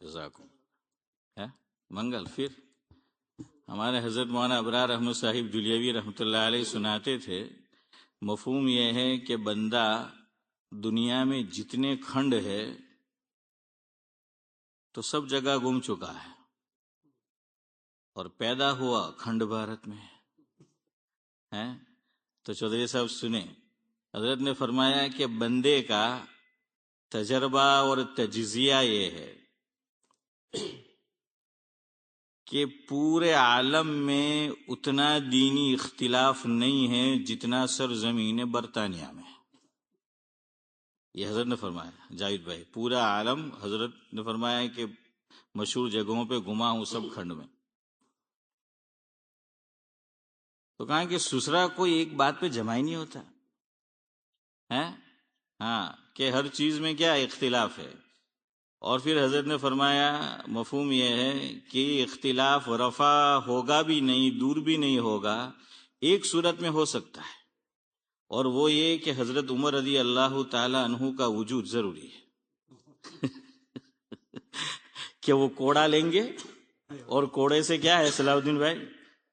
جزاکم ہے منگل. پھر ہمارے حضرت مولانا ابرار احمد صاحب جلیوی رحمۃ اللہ علیہ سناتے تھے، مفہوم یہ ہے کہ بندہ دنیا میں جتنے کھنڈ ہے تو سب جگہ گم چکا ہے، اور پیدا ہوا کھنڈ بھارت میں ہے. تو چودھری صاحب سنیں، حضرت نے فرمایا کہ بندے کا تجربہ اور تجزیہ یہ ہے کہ پورے عالم میں اتنا دینی اختلاف نہیں ہے جتنا سرزمین برطانیہ میں. یہ حضرت نے فرمایا. جاوید بھائی، پورا عالم حضرت نے فرمایا کہ مشہور جگہوں پہ گھما ہوں سب کھنڈ میں. تو کہا کہ سسرا کوئی ایک بات پہ جمع ہی نہیں ہوتا ہے. ہاں، کہ ہر چیز میں کیا اختلاف ہے. اور پھر حضرت نے فرمایا مفہوم یہ ہے کہ اختلاف رفع ہوگا بھی نہیں، دور بھی نہیں ہوگا، ایک صورت میں ہو سکتا ہے، اور وہ یہ کہ حضرت عمر رضی اللہ تعالی عنہ کا وجود ضروری ہے. کہ وہ کوڑا لیں گے، اور کوڑے سے کیا ہے صلاح الدین بھائی؟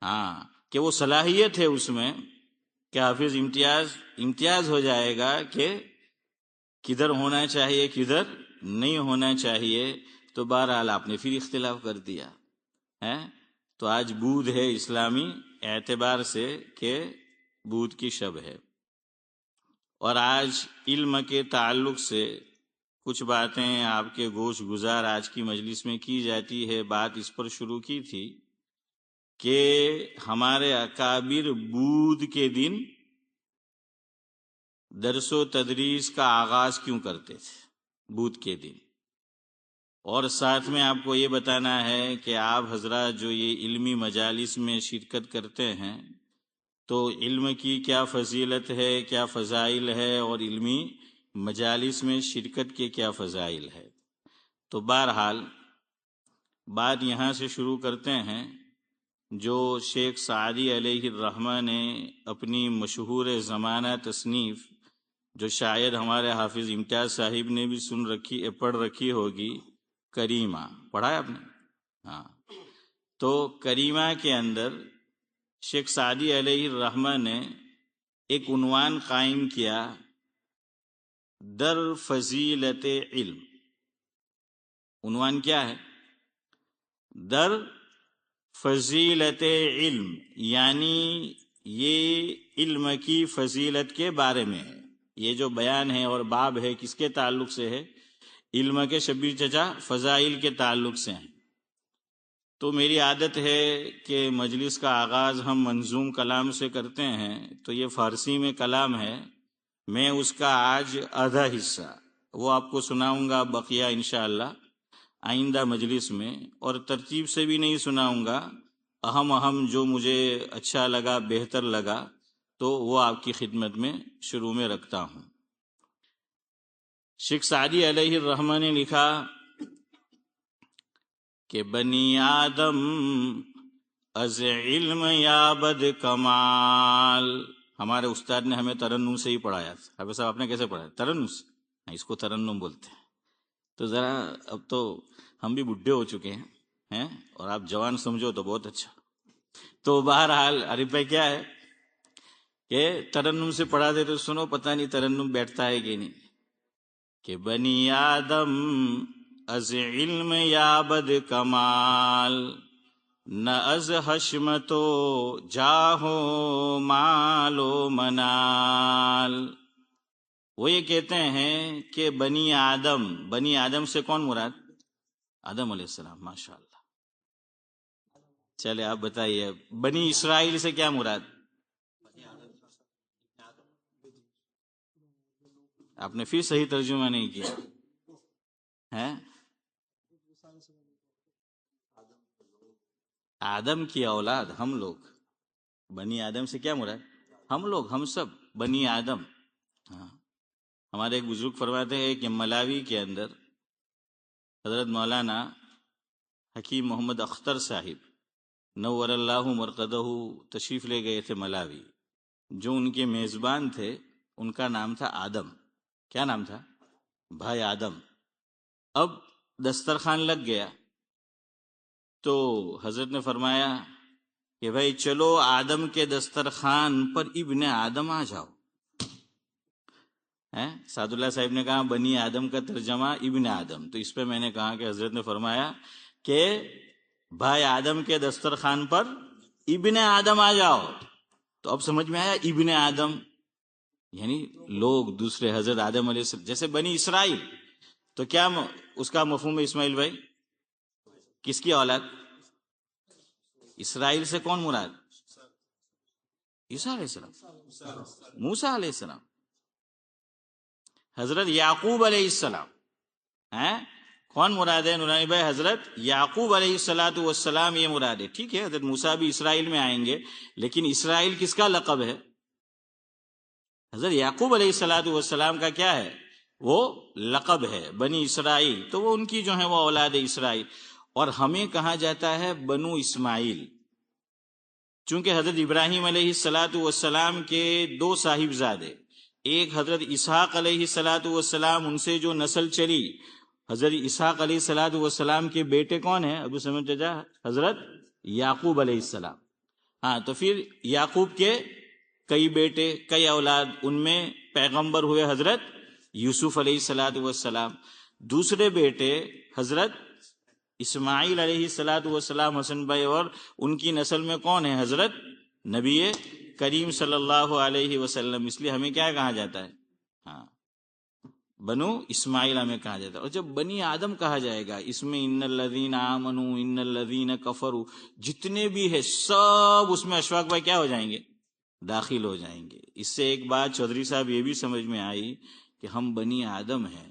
ہاں، کہ وہ صلاحیت ہے اس میں کہ حافظ امتیاز ہو جائے گا کہ کدھر ہونا چاہیے کدھر نہیں ہونا چاہیے. تو بہرحال آپ نے پھر اختلاف کر دیا ہے. تو آج بود ہے اسلامی اعتبار سے کہ بود کی شب ہے، اور آج علم کے تعلق سے کچھ باتیں آپ کے گوش گزار آج کی مجلس میں کی جاتی ہے. بات اس پر شروع کی تھی کہ ہمارے اکابر بود کے دن درس و تدریس کا آغاز کیوں کرتے تھے بود کے دن. اور ساتھ میں آپ کو یہ بتانا ہے کہ آپ حضرات جو یہ علمی مجالس میں شرکت کرتے ہیں تو علم کی کیا فضیلت ہے، کیا فضائل ہے، اور علمی مجالس میں شرکت کے کیا فضائل ہے. تو بہرحال بات یہاں سے شروع کرتے ہیں جو شیخ سعدی علیہ الرحمہ نے اپنی مشہور زمانہ تصنیف، جو شاید ہمارے حافظ امتیاز صاحب نے بھی پڑھ رکھی ہوگی، کریمہ پڑھا ہے آپ نے؟ ہاں. تو کریمہ کے اندر شیخ سعدی علیہ الرحمہ نے ایک عنوان قائم کیا، در فضیلت علم. عنوان کیا ہے؟ در فضیلت علم، یعنی یہ علم کی فضیلت کے بارے میں ہے. یہ جو بیان ہے اور باب ہے کس کے تعلق سے ہے؟ علم کے شبیر چچا فضائل کے تعلق سے ہیں. تو میری عادت ہے کہ مجلس کا آغاز ہم منظوم کلام سے کرتے ہیں، تو یہ فارسی میں کلام ہے، میں اس کا آج آدھا حصہ وہ آپ کو سناؤں گا، بقیہ انشاءاللہ آئندہ مجلس میں، اور ترتیب سے بھی نہیں سناؤں گا، اہم جو مجھے اچھا لگا بہتر لگا تو وہ آپ کی خدمت میں شروع میں رکھتا ہوں. شیخ سعدی علیہ الرحمہ نے لکھا کہ بنی آدم از علم یابد کمال. ہمارے استاد نے ہمیں ترنم سے ہی پڑھایا تھا. حافظ صاحب آپ نے کیسے پڑھایا؟ ترنم سے. اس کو ترنم بولتے ہیں. تو ذرا اب تو ہم بھی بڈھے ہو چکے ہیں اور آپ جوان سمجھو تو بہت اچھا. تو بہرحال عارف بھائی کیا ہے کہ ترنم سے پڑھا دے تو سنو، پتہ نہیں ترنم بیٹھتا ہے کہ نہیں. کہ بنی آدم از علم یابد کمال، نہ از حشمت و جاہ و مال و منال. وہ یہ کہتے ہیں کہ بنی آدم سے کون مراد؟ آدم علیہ السلام. ماشاء اللہ. چلے آپ بتائیے بنی اسرائیل سے کیا مراد؟ آپ نے پھر صحیح ترجمہ نہیں کیا ہے. آدم کی اولاد ہم لوگ. بنی آدم سے کیا مراد؟ ہم لوگ، ہم سب بنی آدم. ہاں، ہمارے ایک بزرگ فرماتے ہیں کہ ملاوی کے اندر حضرت مولانا حکیم محمد اختر صاحب نور اللہ مرقدہ تشریف لے گئے تھے ملاوی. جو ان کے میزبان تھے ان کا نام تھا آدم. کیا نام تھا؟ بھائی آدم. اب دسترخوان لگ گیا تو حضرت نے فرمایا کہ بھائی چلو آدم کے دسترخوان پر ابن آدم آ جاؤ. سعد اللہ صاحب نے کہا بنی آدم کا ترجمہ ابن آدم، تو اس پہ میں نے کہا کہ حضرت نے فرمایا کہ بھائی آدم کے دسترخوان پر ابن آدم آ جاؤ. تو اب سمجھ میں آیا ابن آدم یعنی لوگ دوسرے حضرت آدم علیہ السلام جیسے بنی اسرائیل. تو کیا اس کا مفہوم ہے اسماعیل بھائی؟ کس کی اولاد؟ اسرائیل سے کون مراد؟ عیسیٰ علیہ السلام، موسیٰ علیہ السلام، حضرت یعقوب علیہ السلام. کون مراد ہے نورانی بھائی؟ حضرت یعقوب علیہ السلام یہ مراد ہے. ٹھیک ہے حضرت موسیٰ بھی اسرائیل میں آئیں گے، لیکن اسرائیل کس کا لقب ہے؟ حضرت یعقوب علیہ السلام کا کیا ہے؟ وہ لقب ہے بنی اسرائیل، تو وہ ان کی جو ہے وہ اولاد اسرائیل. اور ہمیں کہا جاتا ہے بنو اسماعیل، چونکہ حضرت ابراہیم علیہ السلام کے دو صاحبزادے، ایک حضرت اسحاق علیہ السلام، ان سے جو نسل چلی، حضرت اسحاق علیہ السلام کے بیٹے کون ہیں ابو سمجھ چچا؟ حضرت یعقوب علیہ السلام. تو پھر یعقوب کے کئی بیٹے، کئی اولاد، ان میں پیغمبر ہوئے حضرت یوسف علیہ السلام. دوسرے بیٹے حضرت اسماعیل علیہ السلام حسن بھائی، اور ان کی نسل میں کون ہے؟ حضرت نبی کریم صلی اللہ علیہ وسلم. اس لیے ہمیں کیا کہا جاتا ہے؟ بنو اسماعیل ہمیں کہا جاتا ہے. اور جب بنی آدم کہا جائے گا، اس میں ان الذین آمنوا ان الذین کفروا جتنے بھی ہے سب اس میں اشفاق بھائی کیا ہو جائیں گے؟ داخل ہو جائیں گے. اس سے ایک بات چودھری صاحب یہ بھی سمجھ میں آئی کہ ہم بنی آدم ہیں،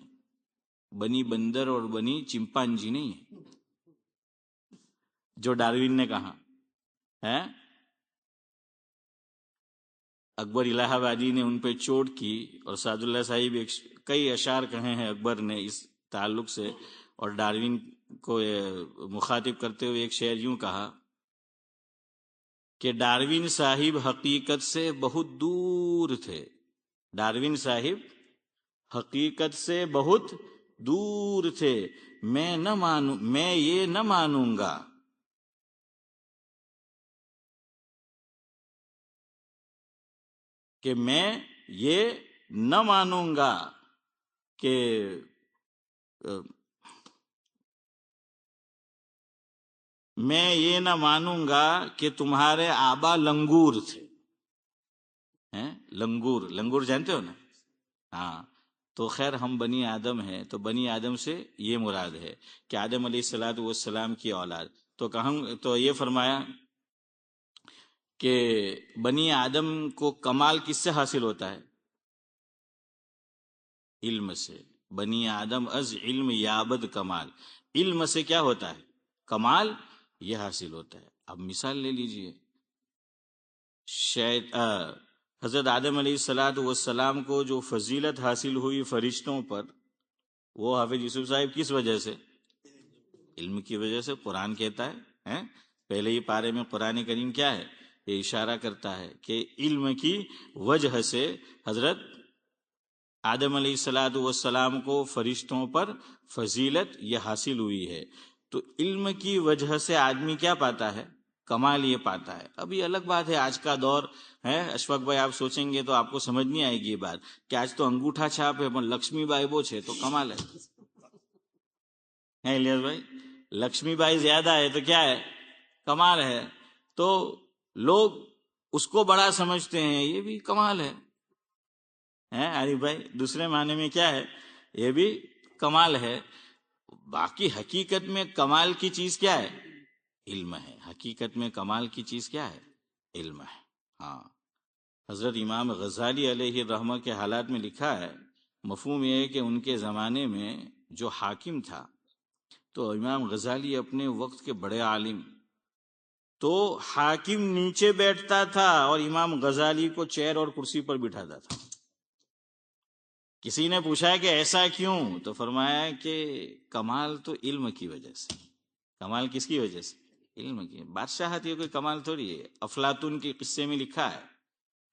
بنی بندر اور بنی چمپانجی نہیں ہیں جو ڈاروین نے کہا ہے. اکبر الہ آبادی نے ان پہ چوٹ کی، اور سعد اللہ صاحب کئی اشعار کہے ہیں اکبر نے اس تعلق سے، اور ڈاروین کو مخاطب کرتے ہوئے ایک شعر یوں کہا کہ ڈاروین صاحب حقیقت سے بہت دور تھے، ڈاروین صاحب حقیقت سے بہت دور تھے، میں یہ نہ مانوں گا کہ میں یہ نہ مانوں گا کہ میں یہ نہ مانوں گا کہ تمہارے آبا لنگور تھے. لنگور جانتے ہو نا؟ ہاں. تو خیر ہم بنی آدم ہیں، تو بنی آدم سے یہ مراد ہے کہ آدم علیہ السلام کی اولاد. تو یہ فرمایا کہ بنی آدم کو کمال کس سے حاصل ہوتا ہے؟ علم سے. بنی آدم از علم یابد کمال، علم سے کیا ہوتا ہے؟ کمال یہ حاصل ہوتا ہے. اب مثال لے لیجئے، حضرت آدم علیہ السلام کو جو فضیلت حاصل ہوئی فرشتوں پر، وہ حافظ یوسف صاحب کس وجہ سے؟ علم کی وجہ سے. قرآن کہتا ہے پہلے ہی پارے میں قرآن کریم کیا ہے؟ یہ اشارہ کرتا ہے کہ علم کی وجہ سے حضرت آدم علیہ السلام کو فرشتوں پر فضیلت یہ حاصل ہوئی ہے. تو علم کی وجہ سے آدمی کیا پاتا ہے؟ کمال یہ پاتا ہے. اب یہ الگ بات ہے، آج کا دور ہے اشفاق بھائی، آپ سوچیں گے تو آپ کو سمجھ نہیں آئے گی یہ بات کہ آج تو انگوٹھا چھاپ ہے، لکشمی بائی بوچھ ہے تو کمال ہے الیاس بھائی. لکشمی بائی زیادہ ہے تو کیا ہے؟ کمال ہے. تو لوگ اس کو بڑا سمجھتے ہیں، یہ بھی کمال ہے. عارف بھائی دوسرے معنی میں کیا ہے؟ یہ بھی کمال ہے. باقی حقیقت میں کمال کی چیز کیا ہے؟ علم ہے. حقیقت میں کمال کی چیز کیا ہے؟ علم ہے. ہاں. حضرت امام غزالی علیہ الرحمہ کے حالات میں لکھا ہے، مفہوم یہ ہے کہ ان کے زمانے میں جو حاکم تھا، تو امام غزالی اپنے وقت کے بڑے عالم، تو حاکم نیچے بیٹھتا تھا اور امام غزالی کو چیئر اور کرسی پر بٹھاتا تھا. کسی نے پوچھا کہ ایسا کیوں؟ تو فرمایا کہ کمال تو علم کی وجہ سے. کمال کس کی وجہ سے؟ علم کی. بادشاہت یہ کوئی کمال تھوڑی ہے. افلاطون کے قصے میں لکھا ہے،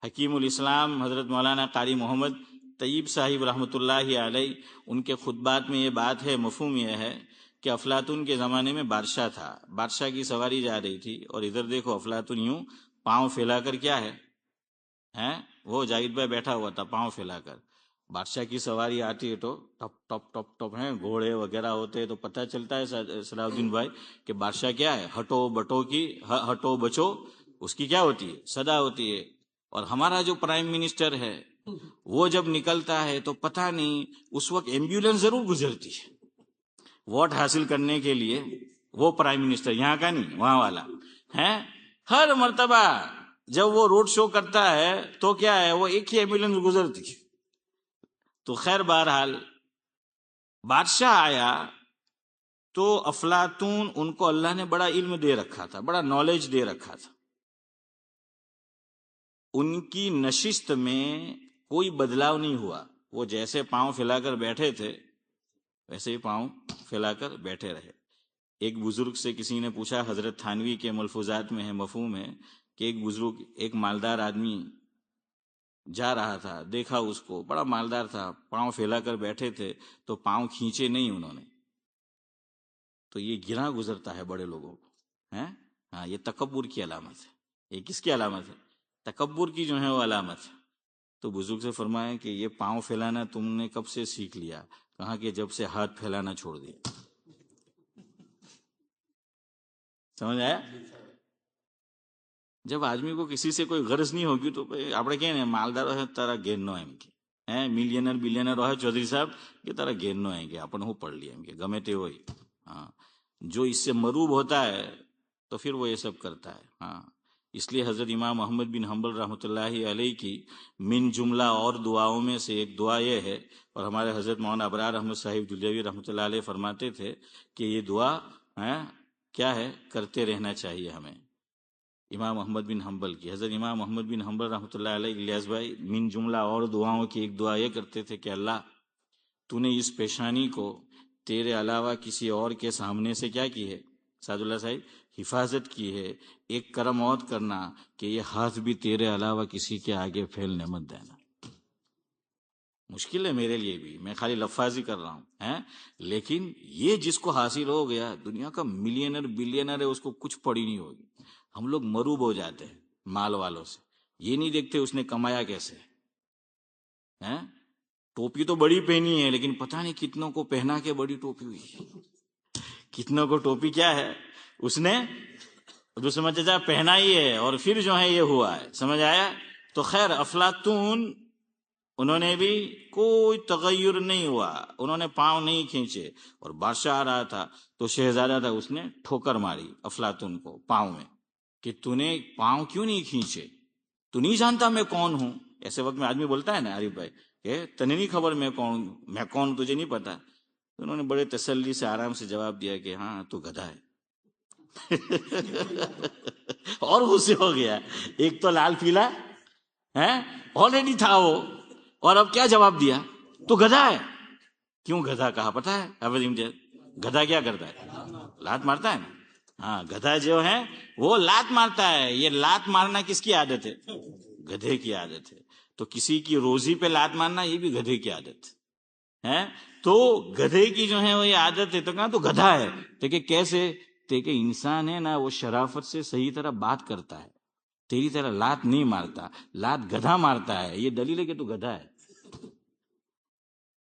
حکیم الاسلام حضرت مولانا قاری محمد طیب صاحب رحمۃ اللہ علیہ، ان کے خطبات میں یہ بات ہے، مفہوم یہ ہے کہ افلاطون کے زمانے میں بادشاہ تھا، بادشاہ کی سواری جا رہی تھی، اور ادھر دیکھو افلاطون یوں پاؤں پھیلا کر کیا ہے وہ جاوید بھائی بیٹھا ہوا تھا پاؤں پھیلا کر. بادشاہ کی سواری آتی ہے تو ٹپ ٹپ ٹپ ٹپ گھوڑے وغیرہ ہوتے ہیں، تو پتہ چلتا ہے صلاح الدین بھائی کہ بادشاہ کیا ہے، ہٹو بچو اس کی کیا ہوتی ہے، صدا ہوتی ہے. اور ہمارا جو پرائم منسٹر ہے وہ جب نکلتا ہے تو پتہ نہیں اس وقت ایمبولینس ضرور گزرتی ہے ووٹ حاصل کرنے کے لیے. وہ پرائم منسٹر یہاں کا نہیں وہاں والا ہے، ہر مرتبہ جب وہ روڈ شو کرتا ہے تو کیا ہے، وہ ایک ہی ایمبولینس گزرتی ہے. تو خیر بہرحال بادشاہ آیا تو افلاطون ان کو اللہ نے بڑا علم دے رکھا تھا، بڑا نالج دے رکھا تھا. ان کی نشست میں کوئی بدلاؤ نہیں ہوا، وہ جیسے پاؤں پھیلا کر بیٹھے تھے ویسے ہی پاؤں پھیلا کر بیٹھے رہے. ایک بزرگ سے کسی نے پوچھا، حضرت تھانوی کے ملفوظات میں ہے، مفہوم ہے، کہ ایک بزرگ ایک مالدار آدمی جا رہا تھا، دیکھا اس کو بڑا مالدار تھا، پاؤں پھیلا کر بیٹھے تھے تو پاؤں کھینچے نہیں انہوں نے، تو یہ گرا گزرتا ہے بڑے لوگوں کو. ہاں یہ تکبر کی علامت ہے. یہ کس کی علامت ہے؟ تکبر کی جو ہے وہ علامت ہے. تو بزرگ سے فرمایا کہ یہ پاؤں پھیلانا تم نے کب سے سیکھ لیا؟ کہا کہ جب سے ہاتھ پھیلانا چھوڑ دیا. سمجھ آیا؟ جب آدمی کو کسی سے کوئی غرض نہیں ہوگی تو آپ کہ مالدار ہے تارا گینو ہے ملینر بلینر ہے چودھری صاحب یہ تارا گینو ہے کہ اپن وہ پڑھ لیا کہ گمے تے وہی. ہاں جو اس سے مروب ہوتا ہے تو پھر وہ یہ سب کرتا ہے. ہاں اس لیے حضرت امام محمد بن حنبل رحمۃ اللہ علیہ کی من جملہ اور دعاؤں میں سے ایک دعا یہ ہے، اور ہمارے حضرت مولانا ابرار احمد صاحب دہلوی رحمۃ اللہ علیہ فرماتے تھے کہ یہ دعا کیا ہے، کرتے رہنا چاہیے ہمیں. امام محمد بن حنبل کی، حضرت امام محمد بن حنبل رحمۃ اللہ علیہ الیاس بھائی من جملہ اور دعاؤں کی ایک دعا یہ کرتے تھے کہ اللہ تو نے اس پیشانی کو تیرے علاوہ کسی اور کے سامنے سے کیا کی ہے، سعد اللہ صاحب، حفاظت کی ہے. ایک کرم اور کرنا کہ یہ ہاتھ بھی تیرے علاوہ کسی کے آگے پھیلنے مت دینا. مشکل ہے میرے لیے بھی، میں خالی لفاظی کر رہا ہوں لیکن یہ جس کو حاصل ہو گیا، دنیا کا ملینر بلینر ہے، اس کو کچھ پڑی نہیں ہوگی. ہم لوگ مروب ہو جاتے ہیں مال والوں سے، یہ نہیں دیکھتے اس نے کمایا کیسے. ٹوپی تو بڑی پہنی ہے لیکن پتہ نہیں کتنوں کو پہنا کے بڑی ٹوپی ہوئی، کتنوں کو ٹوپی کیا ہے اس نے جو سمجھ جا پہنا ہی ہے، اور پھر جو ہے یہ ہوا ہے. سمجھ آیا؟ تو خیر افلاطون انہوں نے بھی کوئی تغیر نہیں ہوا، انہوں نے پاؤں نہیں کھینچے. اور بادشاہ آ رہا تھا تو شہزادہ تھا، اس نے ٹھوکر ماری افلاطون کو پاؤں میں کہ تو نے پاؤں کیوں نہیں کھینچے، تو نہیں جانتا میں کون ہوں. ایسے وقت میں آدمی بولتا ہے نا عارف بھائی کہ تنے نہیں خبر میں کون تجھے نہیں پتا. تو انہوں نے بڑے تسلی سے آرام سے جواب دیا کہ ہاں تو گدھا ہے. اور غصے ہو گیا، ایک تو لال پیلا آلریڈی تھا وہ، اور اب کیا جواب دیا، تو گدھا ہے. کیوں گدھا کہا پتا ہے حافظ امتیاز؟ گدھا کیا کرتا ہے؟ لات مارتا ہے نا. ہاں گدھا جو ہے وہ لات مارتا ہے. یہ لات مارنا کس کی عادت ہے؟ گدھے کی عادت ہے. تو کسی کی روزی پہ لات مارنا یہ بھی گدھے کی عادت ہے. تو گدھے کی جو ہے وہ یہ عادت ہے. تو کہا تو گدھا ہے، تو کہ کیسے؟ تو کہ انسان ہے نا وہ شرافت سے صحیح طرح بات کرتا ہے، تیری طرح لات نہیں مارتا، لات گدھا مارتا ہے. یہ دلیل ہے کہ تو گدھا ہے.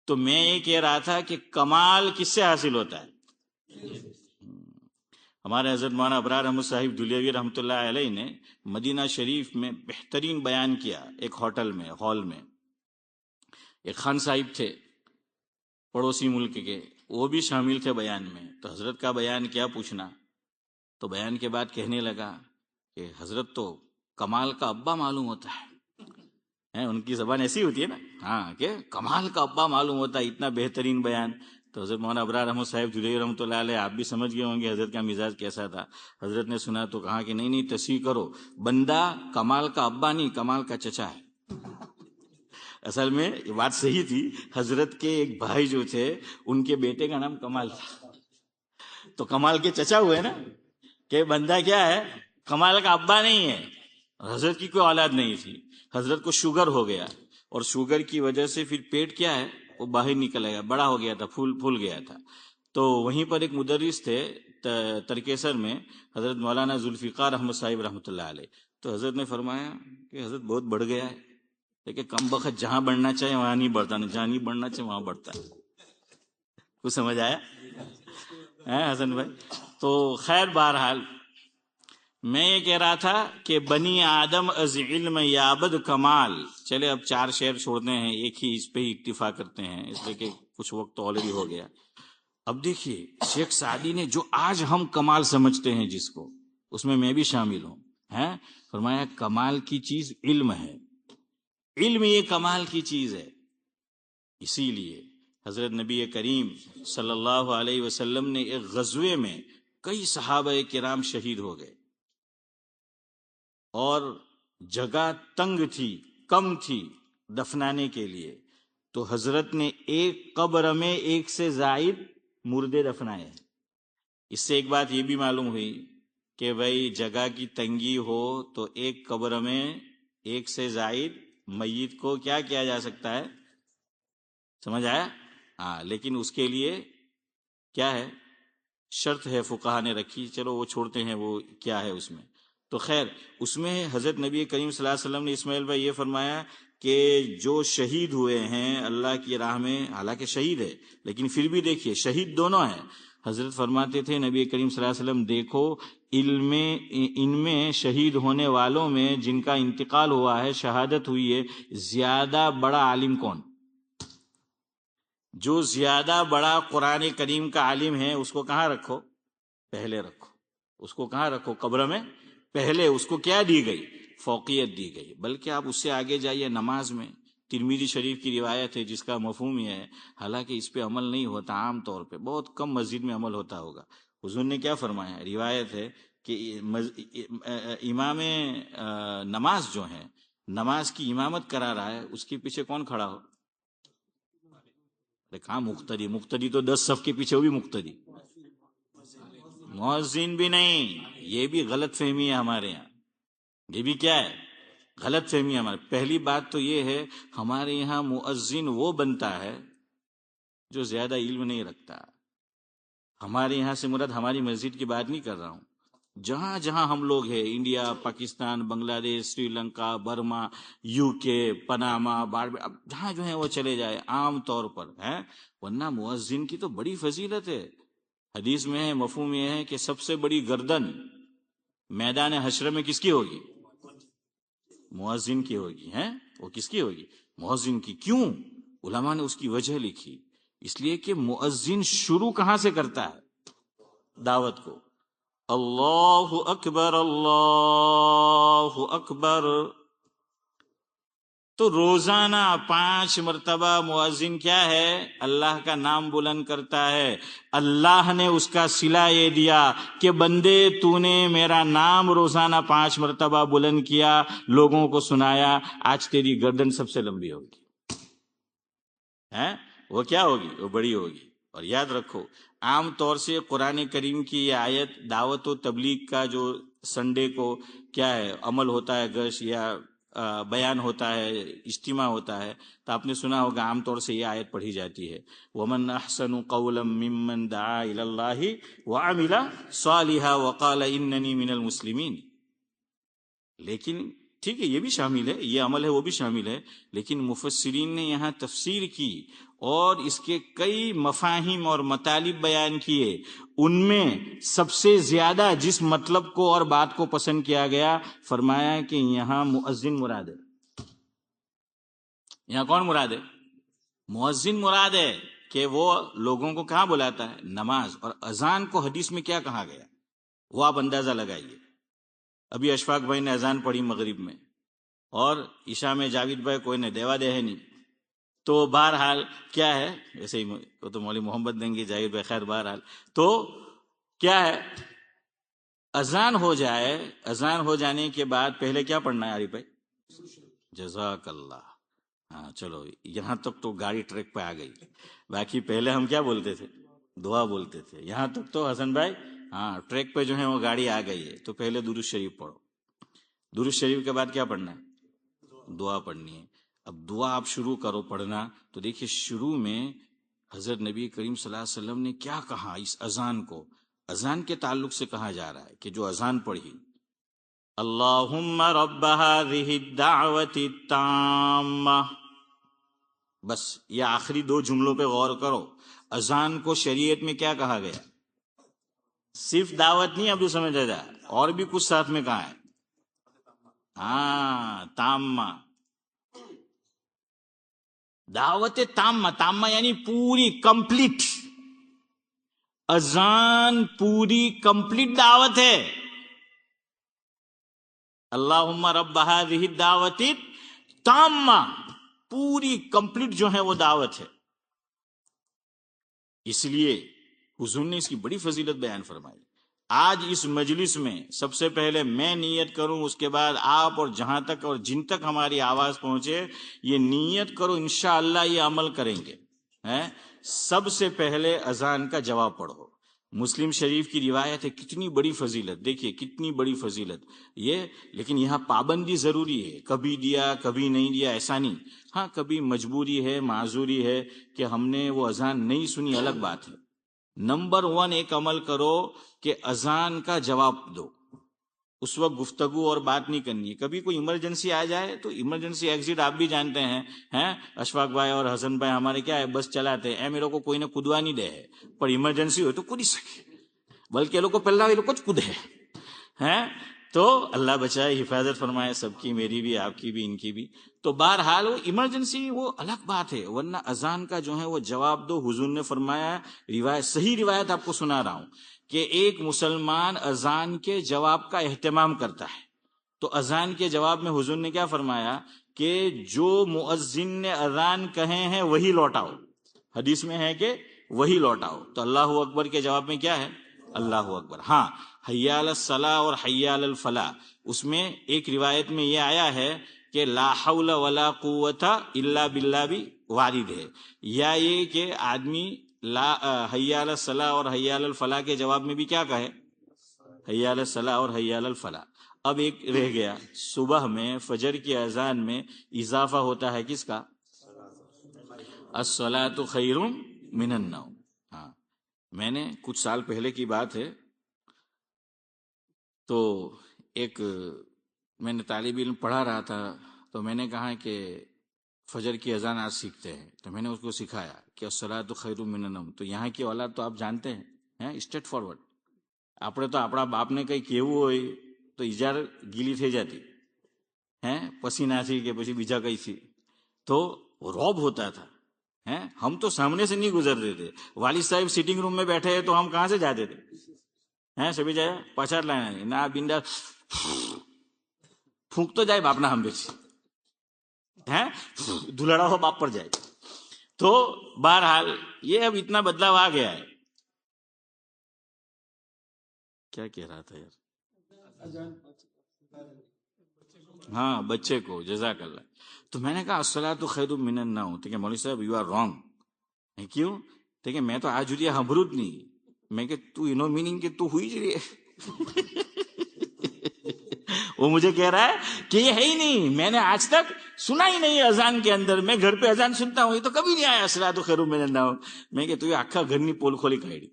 تو میں یہ کہہ رہا تھا کہ کمال کس سے حاصل ہوتا ہے؟ ہمارے حضرت مولانا ابرار احمد صاحب دہلوی رحمۃ اللہ علیہ نے مدینہ شریف میں بہترین بیان کیا. ایک ہوٹل میں ہال میں ایک خان صاحب تھے پڑوسی ملک کے، وہ بھی شامل تھے بیان میں. تو حضرت کا بیان کیا پوچھنا. تو بیان کے بعد کہنے لگا کہ حضرت تو کمال کا ابا معلوم ہوتا ہے. ان کی زبان ایسی ہوتی ہے نا، ہاں کہ کمال کا ابا معلوم ہوتا ہے، اتنا بہترین بیان. تو حضرت مولانا ابرار احمد صاحب دہلوی رحمۃ اللہ علیہ آپ بھی سمجھ گئے ہوں گے حضرت کا مزاج کیسا تھا. حضرت نے سنا تو کہا کہ نہیں تصحیح کرو، بندہ کمال کا ابا نہیں کمال کا چچا ہے. اصل میں یہ بات صحیح تھی. حضرت کے ایک بھائی جو تھے ان کے بیٹے کا نام کمال تھا، تو کمال کے چچا ہوئے نا، کہ بندہ کیا ہے، کمال کا ابا نہیں ہے. حضرت کی کوئی اولاد نہیں تھی، حضرت کو شوگر ہو گیا، اور شوگر کی وجہ سے پھر پیٹ کیا ہے وہ باہر نکل گیا، بڑا ہو گیا تھا، پھول گیا تھا. تو وہیں پر ایک مدرس تھے ترکیسر میں، حضرت مولانا ذوالفقار احمد صاحب رحمۃ اللہ علیہ. تو حضرت نے فرمایا کہ حضرت بہت بڑھ گیا ہے، لیکن کم بخت جہاں بڑھنا چاہیے وہاں نہیں بڑھتا، جہاں نہیں بڑھنا چاہیے وہاں بڑھتا ہے. کچھ سمجھ آیا حسن بھائی؟ تو خیر بہرحال میں یہ کہہ رہا تھا کہ بنی آدم از علم یابد کمال. چلے اب 4 شعر چھوڑتے ہیں، ایک ہی اس پہ ہی اکتفا کرتے ہیں، اس لیے کہ کچھ وقت تو آلریڈی ہو گیا. اب دیکھیے شیخ سعدی نے جو آج ہم کمال سمجھتے ہیں جس کو، اس میں بھی شامل ہوں، فرمایا کمال کی چیز علم ہے، علم یہ کمال کی چیز ہے. اسی لیے حضرت نبی کریم صلی اللہ علیہ وسلم نے ایک غزوے میں کئی صحابہ کرام شہید ہو گئے، اور جگہ تنگ تھی، کم تھی دفنانے کے لیے، تو حضرت نے ایک قبر میں 1 سے زائد مردے دفنائے. اس سے ایک بات یہ بھی معلوم ہوئی کہ بھائی جگہ کی تنگی ہو تو ایک قبر میں 1 سے زائد میت کو کیا کیا جا سکتا ہے. سمجھ آیا؟ لیکن اس کے لیے کیا ہے، شرط ہے فقہا نے رکھی، چلو وہ چھوڑتے ہیں وہ کیا ہے اس میں. تو خیر اس میں حضرت نبی کریم صلی اللہ علیہ وسلم نے اسماعیل بھائی یہ فرمایا کہ جو شہید ہوئے ہیں اللہ کی راہ میں، حالانکہ شہید ہے لیکن پھر بھی دیکھیے شہید دونوں ہیں. حضرت فرماتے تھے نبی کریم صلی اللہ علیہ وسلم دیکھو ان میں شہید ہونے والوں میں جن کا انتقال ہوا ہے، شہادت ہوئی ہے، زیادہ بڑا عالم کون؟ جو زیادہ بڑا قرآن کریم کا عالم ہے اس کو کہاں رکھو؟ پہلے رکھو. اس کو کہاں رکھو؟ قبر میں پہلے. اس کو کیا دی گئی؟ فوقیت دی گئی. بلکہ آپ اس سے آگے جائیے نماز میں، ترمذی شریف کی روایت ہے جس کا مفہوم یہ ہے، حالانکہ اس پہ عمل نہیں ہوتا، عام طور پہ بہت کم مسجد میں عمل ہوتا ہوگا. حضور نے کیا فرمایا؟ روایت ہے کہ امام نماز جو ہے، نماز کی امامت کرا رہا ہے، اس کے پیچھے کون کھڑا ہو؟ کہاں مقتدی؟ مقتدی تو 10 صف کے پیچھے، وہ بھی مقتدی، مؤذن بھی نہیں. یہ بھی غلط فہمی ہے ہمارے یہاں، یہ بھی کیا ہے؟ غلط فہمی ہے ہمارے. پہلی بات تو یہ ہے ہمارے یہاں مؤذن وہ بنتا ہے جو زیادہ علم نہیں رکھتا. ہمارے یہاں سے مراد ہماری مسجد کی بات نہیں کر رہا ہوں، جہاں جہاں ہم لوگ ہیں، انڈیا، پاکستان، بنگلہ دیش، سری لنکا، برما، یو کے، پناما، اب جہاں جو ہے وہ چلے جائے عام طور پر ہے. ورنہ مؤذن کی تو بڑی فضیلت ہے. حدیث میں ہے، مفہوم یہ ہے کہ سب سے بڑی گردن میدان حشر میں کس کی ہوگی؟ مؤذن کی ہوگی. وہ کس کی ہوگی؟ مؤذن کی. کیوں؟ علماء نے اس کی وجہ لکھی، اس لیے کہ مؤذن شروع کہاں سے کرتا ہے؟ دعوت کو. اللہ اکبر، اللہ اکبر. تو روزانہ 5 مرتبہ مؤذن کیا ہے؟ اللہ کا نام بلند کرتا ہے. اللہ نے اس کا صلہ یہ دیا کہ بندے تو نے میرا نام روزانہ 5 مرتبہ بلند کیا، لوگوں کو سنایا، آج تیری گردن سب سے لمبی ہوگی. وہ کیا ہوگی؟ وہ بڑی ہوگی. اور یاد رکھو عام طور سے قرآن کریم کی یہ آیت دعوت و تبلیغ کا جو سنڈے کو کیا ہے عمل ہوتا ہے، گش یا بیان ہوتا ہے، اجتماع ہوتا ہے، تو آپ نے سنا ہوگا عام طور سے یہ آیت پڑھی جاتی ہے، وَمَنْ أَحْسَنُ قَوْلًا مِّمَّنْ دَعَا إِلَى اللَّهِ وَعَمِلَ صَالِحًا وَقَالَ إِنَّنِي مِنَ الْمُسْلِمِينَ. لیکن ٹھیک ہے یہ بھی شامل ہے، یہ عمل ہے وہ بھی شامل ہے، لیکن مفسرین نے یہاں تفسیر کی اور اس کے کئی مفاہیم اور مطالب بیان کیے. ان میں سب سے زیادہ جس مطلب کو اور بات کو پسند کیا گیا، فرمایا کہ یہاں مؤذن مراد ہے. یہاں کون مراد ہے؟ مؤذن مراد ہے کہ وہ لوگوں کو کہاں بلاتا ہے؟ نماز. اور اذان کو حدیث میں کیا کہا گیا وہ آپ اندازہ لگائیے. ابھی اشفاق بھائی نے اذان پڑھی مغرب میں، اور عشاء میں جاوید بھائی کوئی نے دیوا دے ہے نہیں. تو بہرحال کیا ہے، ویسے ہی وہ تو مولوی محمد دیں گے جاوید بھائی. خیر بہرحال تو کیا ہے، اذان ہو جائے، اذان ہو جانے کے بعد پہلے کیا پڑھنا ہے عارف بھائی؟ جزاک اللہ. چلو یہاں تک تو گاڑی ٹریک پہ آ گئی. باقی پہلے ہم کیا بولتے تھے؟ دعا بولتے تھے. یہاں تک تو حسن بھائی ٹریک پہ جو ہے وہ گاڑی آ گئی ہے. تو پہلے درود شریف پڑھو، درود شریف کے بعد کیا پڑھنا ہے؟ دعا پڑھنی ہے. اب دعا آپ شروع کرو پڑھنا، تو دیکھیے شروع میں حضرت نبی کریم صلی اللہ علیہ وسلم نے کیا کہا اس اذان کو؟ اذان کے تعلق سے کہا جا رہا ہے کہ جو اذان پڑھی، اللہم رب هذه الدعوة التامہ، بس یہ آخری دو جملوں پہ غور کرو. اذان کو شریعت میں کیا کہا گیا؟ صرف دعوت نہیں، اب تو سمجھ آ جائے، اور بھی کچھ ساتھ میں کہا ہے. ہاں، تامہ، دعوت تامہ. تامہ یعنی پوری، کمپلیٹ. اذان پوری کمپلیٹ دعوت ہے. اللہم رب هذه الدعوت التامہ، پوری کمپلیٹ جو ہے وہ دعوت ہے. اس لیے حضور نے اس کی بڑی فضیلت بیان فرمائی. آج اس مجلس میں سب سے پہلے میں نیت کروں، اس کے بعد آپ اور جہاں تک اور جن تک ہماری آواز پہنچے یہ نیت کرو، انشاءاللہ یہ عمل کریں گے. سب سے پہلے اذان کا جواب پڑھو. مسلم شریف کی روایت ہے، کتنی بڑی فضیلت، دیکھیے کتنی بڑی فضیلت یہ. لیکن یہاں پابندی ضروری ہے، کبھی دیا کبھی نہیں دیا ایسا نہیں. ہاں کبھی مجبوری ہے، معذوری ہے کہ ہم نے وہ اذان نہیں سنی، الگ بات ہے. نمبر 1 ایک عمل کرو کہ اذان کا جواب دو. اس وقت گفتگو اور بات نہیں کرنی ہے. کبھی کوئی ایمرجنسی آ جائے تو ایمرجنسی ایگزٹ آپ بھی جانتے ہیں. اشفاق بھائی اور حسن بھائی ہمارے کیا ہے، بس چلاتے ہیں، میرے کو کوئی نہ کدوا نہیں دے ہے، پر ایمرجنسی ہو تو کود ہی سکے، بلکہ لوگ کو پہلا یہ لوگ کچھ کود ہے. تو اللہ بچائے، حفاظت فرمائے سب کی، میری بھی، آپ کی بھی، ان کی بھی. تو بہرحال وہ ایمرجنسی وہ الگ بات ہے، ورنہ اذان کا جو ہے وہ جواب دو. حضور نے فرمایا، روایت صحیح روایت آپ کو سنا رہا ہوں، کہ ایک مسلمان اذان کے جواب کا اہتمام کرتا ہے. تو اذان کے جواب میں حضور نے کیا فرمایا کہ جو مؤذن نے اذان کہے ہیں وہی لوٹاؤ. حدیث میں ہے کہ وہی لوٹاؤ. تو اللہ اکبر کے جواب میں کیا ہے؟ اللہ اکبر. ہاں، حی علی الصلاۃ اور حی علی الفلاح، اس میں ایک روایت میں یہ آیا ہے کہ لا حول ولا قوت الا باللہ بھی وارد ہے. یا یہ کہ آدمی حی علی الصلاۃ اور حی علی الفلاح کے جواب میں بھی کیا کہے؟ حی علی الصلاۃ اور حی علی الفلاح. اب ایک رہ گیا، صبح میں فجر کی اذان میں اضافہ ہوتا ہے کس کا؟ الصلاۃ خیر من النوم. ہاں، میں نے کچھ سال پہلے کی بات ہے، تو ایک میں نے طالب علم پڑھا رہا تھا، تو میں نے کہا کہ فجر کی اذان آج سیکھتے ہیں. تو میں نے اس کو سکھایا کہ الصلاۃ خیر من النوم. تو یہاں کی اولاد تو آپ جانتے ہیں، اسٹریٹ فارورڈ. આપણે તો આપણા બાપને કંઈ કહેવું હોય તો ઇજાર ગીલી થઈ જતી, પસીનાથી કે પછી બીજા કંઈથી, તો રૌબ ہوتا تھا. ہم تو سامنے سے نہیں گزرتے تھے. والد صاحب سیٹنگ روم میں بیٹھے ہیں تو ہم کہاں سے جاتے تھے؟ سبھی جائے پچاٹ لائن نہ بندا پھونک تو جائے باپ نہ ہم بیچ دھلڑا ہو باپ پر جائے. تو بہرحال یہ اب اتنا بدلاؤ آ گیا ہے. کیا کہہ رہا تھا یار؟ ہاں، بچے کو، جزاک اللہ. تو میں نے کہا الصلاۃ خیر من النوم. تو کہ مولوی صاحب یو آر رانگ. کیوں؟ کہ میں تو آج ہوئی ہمرود نہیں. میں کہ تو نو میننگ کہ تو ہوئی جی. وہ مجھے کہہ رہا ہے کہ یہ ہے ہی نہیں، میں نے آج تک سنا ہی نہیں اذان کے اندر. میں گھر پہ اذان سنتا ہوں، یہ تو کبھی نہیں آیا الصلاۃ خیر من النوم. میں کہ تو یہ آکھا گھر نہیں پول کھولی کھائی.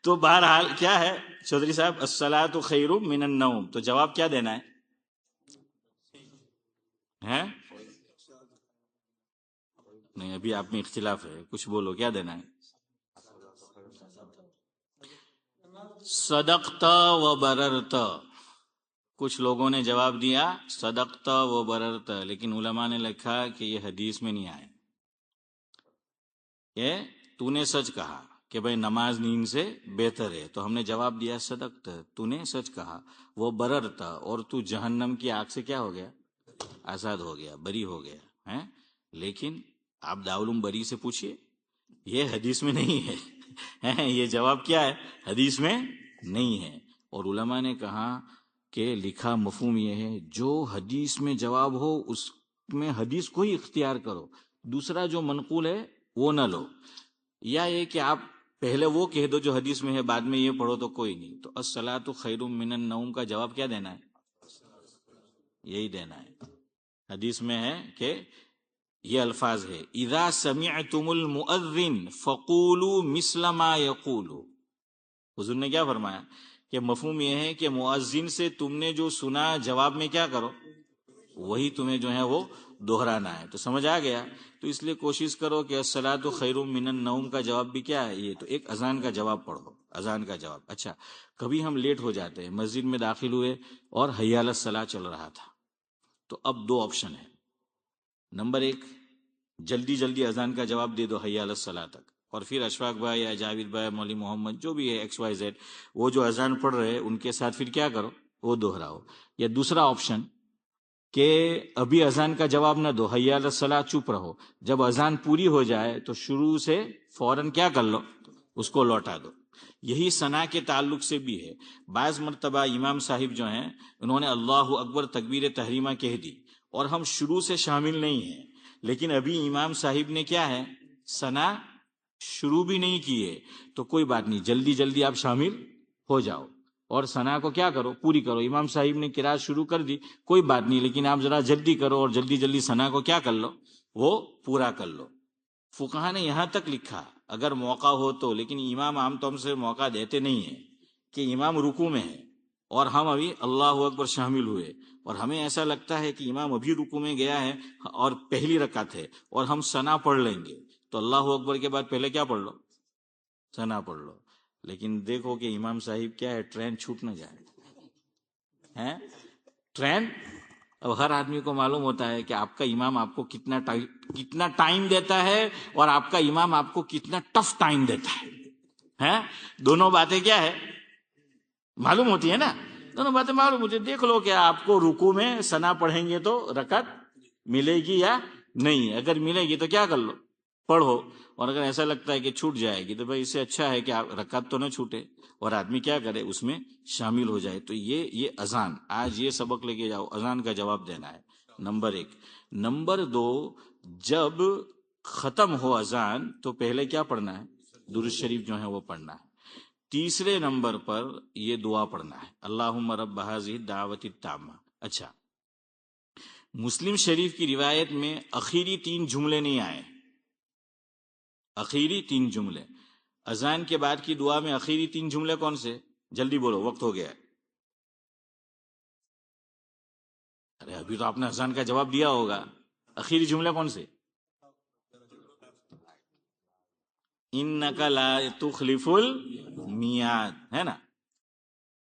تو بہرحال کیا ہے چودھری صاحب، الصلاۃ خیر من النوم. تو جواب کیا دینا ہے؟ نہیں، ابھی آپ میں اختلاف ہے، کچھ بولو، کیا دینا ہے؟ صدقت و بررت. کچھ لوگوں نے جواب دیا صدقت و بررت، لیکن علماء نے لکھا کہ یہ حدیث میں نہیں آئے. کہ تو نے سچ کہا کہ بھئی نماز نیند سے بہتر ہے. تو ہم نے جواب دیا صدقت، تو نے سچ کہا. وہ بررت، اور تو جہنم کی آگ سے کیا ہو گیا؟ آزاد ہو گیا، بری ہو گیا. لیکن آپ دارالعلوم بری سے پوچھئے، یہ حدیث میں نہیں ہے. یہ جواب کیا ہے؟ حدیث میں نہیں ہے. اور علماء نے کہا کہ لکھا مفہوم یہ ہے، جو حدیث میں جواب ہو اس میں حدیث کو ہی اختیار کرو، دوسرا جو منقول ہے وہ نہ لو. یا یہ کہ آپ پہلے وہ کہہ دو جو حدیث میں ہے، بعد میں یہ پڑھو تو کوئی نہیں. تو الصلاۃ خیر من النوم کا جواب کیا دینا ہے؟ یہی دینا ہے. حدیث میں ہے کہ یہ الفاظ ہے اذا سمعتم المؤذن فقولوا مثل ما يقول. حضور نے کیا فرمایا کہ مفہوم یہ ہے کہ مؤذن سے تم نے جو سنا جواب میں کیا کرو، وہی تمہیں جو ہے وہ دہرانا ہے. تو سمجھ آ گیا؟ تو اس لیے کوشش کرو کہ الصلاۃ خیر من النوم کا جواب بھی کیا ہے، یہ تو ایک اذان کا جواب پڑھو، اذان کا جواب. اچھا، کبھی ہم لیٹ ہو جاتے ہیں، مسجد میں داخل ہوئے اور حی علی الصلاۃ چل رہا تھا، تو اب دو آپشن ہے. نمبر ایک، جلدی جلدی اذان کا جواب دے دو حی علی الصلاۃ تک، اور پھر اشفاق بھائی یا جاوید بھائی، مولوی محمد، جو بھی ہے ایکس وائی زیڈ، وہ جو اذان پڑھ رہے ہیں ان کے ساتھ پھر کیا کرو، وہ دہراؤ. یا دوسرا آپشن کہ ابھی اذان کا جواب نہ دو، حی علی الصلاۃ، چپ رہو، جب اذان پوری ہو جائے تو شروع سے فوراً کیا کر لو، اس کو لوٹا دو. یہی ثنا کے تعلق سے بھی ہے. بعض مرتبہ امام صاحب جو ہیں انہوں نے اللہ اکبر تکبیر تحریمہ کہہ دی اور ہم شروع سے شامل نہیں ہیں، لیکن ابھی امام صاحب نے کیا ہے، ثنا شروع بھی نہیں کی ہے، تو کوئی بات نہیں، جلدی جلدی آپ شامل ہو جاؤ اور ثنا کو کیا کرو، پوری کرو. امام صاحب نے قرات شروع کر دی، کوئی بات نہیں، لیکن آپ ذرا جلدی کرو اور جلدی جلدی ثنا کو کیا کر لو، وہ پورا کر لو. فقہا نے یہاں تک لکھا اگر موقع ہو تو، لیکن امام عام طور سے موقع دیتے نہیں ہیں کہ امام رکوع میں ہے اور ہم ابھی اللہ اکبر شامل ہوئے اور ہمیں ایسا لگتا ہے کہ امام ابھی رکوع میں گیا ہے اور پہلی رکعت ہے اور ہم ثنا پڑھ لیں گے، تو اللہ اکبر کے بعد پہلے کیا پڑھ لو، ثنا پڑھ لو. لیکن دیکھو کہ امام صاحب کیا ہے، ٹرین چھوٹ نہ جائے. ٹرین، اب ہر آدمی کو معلوم ہوتا ہے کہ آپ کا امام آپ کو کتنا ٹائم دیتا ہے اور آپ کا امام آپ کو کتنا ٹف ٹائم دیتا ہے. دونوں باتیں کیا ہے، معلوم ہوتی ہے نا، دونوں باتیں معلوم ہوتی ہے. دیکھ لو کہ آپ کو رکوع میں ثنا پڑھیں گے تو رکعت ملے گی یا نہیں، اگر ملے گی تو کیا کر لو، پڑھو، اور اگر ایسا لگتا ہے کہ چھوٹ جائے گی تو بھائی اس سے اچھا ہے کہ آپ رکعت تو نہ چھوٹے اور آدمی کیا کرے، اس میں شامل ہو جائے. تو یہ اذان، آج یہ سبق لے کے جاؤ، اذان کا جواب دینا ہے، نمبر ایک. نمبر دو، جب ختم ہو اذان تو پہلے کیا پڑھنا ہے، درود شریف جو ہے وہ پڑھنا ہے. تیسرے نمبر پر یہ دعا پڑھنا ہے، اللہم رب ھذہ الدعوۃ التامہ. اچھا، مسلم شریف کی روایت میں اخیری 3 جملے نہیں آئے، اخیری 3 جملے. اذان کے بعد کی دعا میں اخیری 3 جملے کون سے، جلدی بولو، وقت ہو گیا ہے. ارے ابھی تو آپ نے اذان کا جواب دیا ہوگا، اخیری جملے کون سے، انک لا تخلف المیعاد، ہے نا.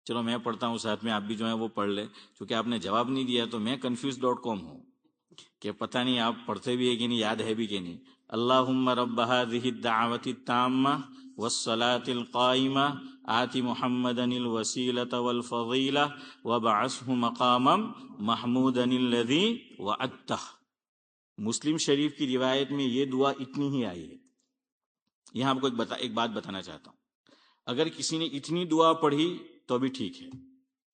چلو میں پڑھتا ہوں ساتھ میں، آپ بھی جو ہے وہ پڑھ لیں، چونکہ آپ نے جواب نہیں دیا تو میں confused.com ہوں کہ پتہ نہیں آپ پڑھتے بھی ہے کہ نہیں، یاد ہے بھی کہ نہیں. اللہم رب ھذہ الدعوۃ التامہ والصلاۃ القائمہ آت محمدا الوسیلۃ والفضیلہ وابعثہ مقاما محمودا الذی وعدتہ. مسلم شریف کی روایت میں یہ دعا اتنی ہی آئی ہے. یہاں آپ کو ایک بات بتانا چاہتا ہوں، اگر کسی نے اتنی دعا پڑھی تو بھی ٹھیک ہے.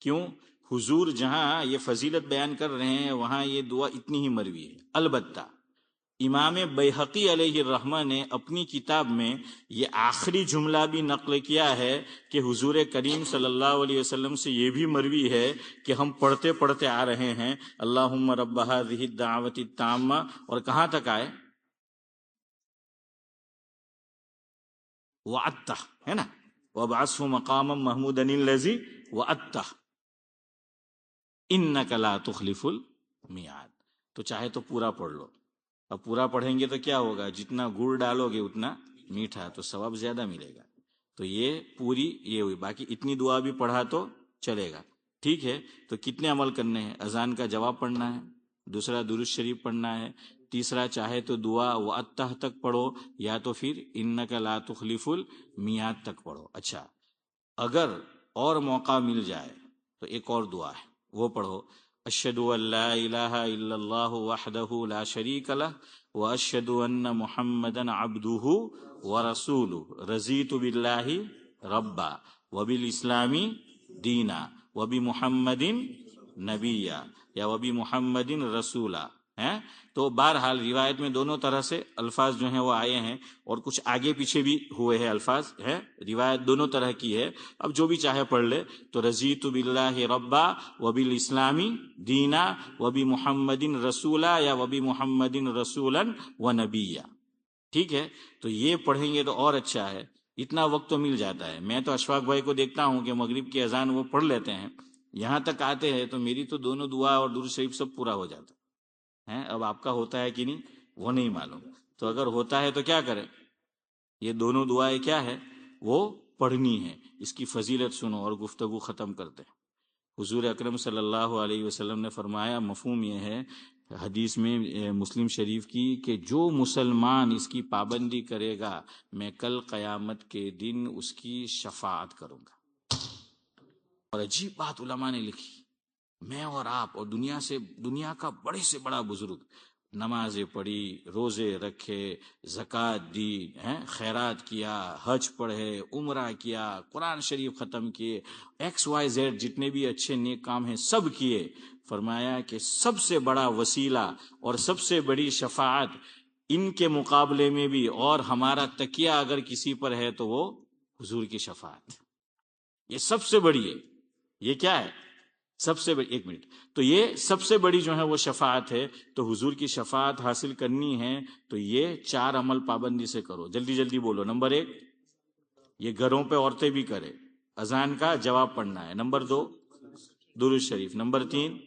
کیوں؟ حضور جہاں یہ فضیلت بیان کر رہے ہیں وہاں یہ دعا اتنی ہی مروی ہے. البتہ امام بیہقی علیہ الرحمہ نے اپنی کتاب میں یہ آخری جملہ بھی نقل کیا ہے کہ حضور کریم صلی اللہ علیہ وسلم سے یہ بھی مروی ہے کہ ہم پڑھتے پڑھتے آ رہے ہیں اللہم رب ھذہ الدعوۃ التامہ، اور کہاں تک آئے، وعدتہ، ہے نا، وابعثہ مقاما محمودا الذی وعدتہ انک لا تخلف المیعاد. تو چاہے تو پورا پڑھ لو. اب پورا پڑھیں گے تو کیا ہوگا، جتنا گڑ ڈالو گے اتنا میٹھا، تو ثواب زیادہ ملے گا. تو یہ پوری یہ ہوئی. باقی اتنی دعا بھی پڑھا تو چلے گا، ٹھیک ہے. تو کتنے عمل کرنے ہیں، اذان کا جواب پڑھنا ہے، دوسرا درود شریف پڑھنا ہے، تیسرا چاہے تو دعا وعدتہ تک پڑھو یا تو پھر انک لا تخلف المیعاد تک پڑھو. اچھا، اگر اور موقع مل جائے تو ایک اور دعا ہے، وہ پڑھو، اشہد ان لا الہ الا اللہ وحدہ لا شریک لہ واشہد ان محمدا عبدہ ورسولہ رضیت باللہ ربا وبالاسلام دینا وبمحمد نبیا یا وبمحمد رسولا ہیں. تو بہرحال روایت میں دونوں طرح سے الفاظ جو ہیں وہ آئے ہیں، اور کچھ آگے پیچھے بھی ہوئے ہیں الفاظ ہیں. روایت دونوں طرح کی ہے، اب جو بھی چاہے پڑھ لے. تو رضیت باللہ ربا وبالاسلام دینا وبمحمد رسولا یا وبمحمد رسولا ونبیا. ٹھیک ہے، تو یہ پڑھیں گے تو اور اچھا ہے. اتنا وقت تو مل جاتا ہے. میں تو اشفاق بھائی کو دیکھتا ہوں کہ مغرب کی اذان وہ پڑھ لیتے ہیں، یہاں تک آتے ہیں تو میری تو دونوں دعا اور درود شریف سب پورا ہو جاتا ہے. اب آپ کا ہوتا ہے کہ نہیں وہ نہیں معلوم. تو اگر ہوتا ہے تو کیا کریں، یہ دونوں دعائیں کیا ہے وہ پڑھنی ہے. اس کی فضیلت سنو اور گفتگو ختم کرتے ہیں. حضور اکرم صلی اللہ علیہ وسلم نے فرمایا، مفہوم یہ ہے حدیث میں مسلم شریف کی، کہ جو مسلمان اس کی پابندی کرے گا میں کل قیامت کے دن اس کی شفاعت کروں گا. اور عجیب بات علماء نے لکھی، میں اور آپ اور دنیا کا بڑے سے بڑا بزرگ نمازیں پڑھی، روزے رکھے، زکوٰۃ دی، خیرات کیا، حج پڑھے، عمرہ کیا، قرآن شریف ختم کیے، ایکس وائی زیڈ جتنے بھی اچھے نیک کام ہیں سب کیے. فرمایا کہ سب سے بڑا وسیلہ اور سب سے بڑی شفاعت ان کے مقابلے میں بھی، اور ہمارا تکیہ اگر کسی پر ہے تو وہ حضور کی شفاعت. یہ سب سے بڑی ہے. یہ کیا ہے؟ سب سے بڑی. ایک منٹ. تو یہ سب سے بڑی جو ہے وہ شفاعت ہے. تو حضور کی شفاعت حاصل کرنی ہے تو یہ 4 عمل پابندی سے کرو. جلدی جلدی بولو. نمبر 1، یہ گھروں پہ عورتیں بھی کرے، اذان کا جواب پڑھنا ہے. نمبر 2، درود شریف. نمبر 3،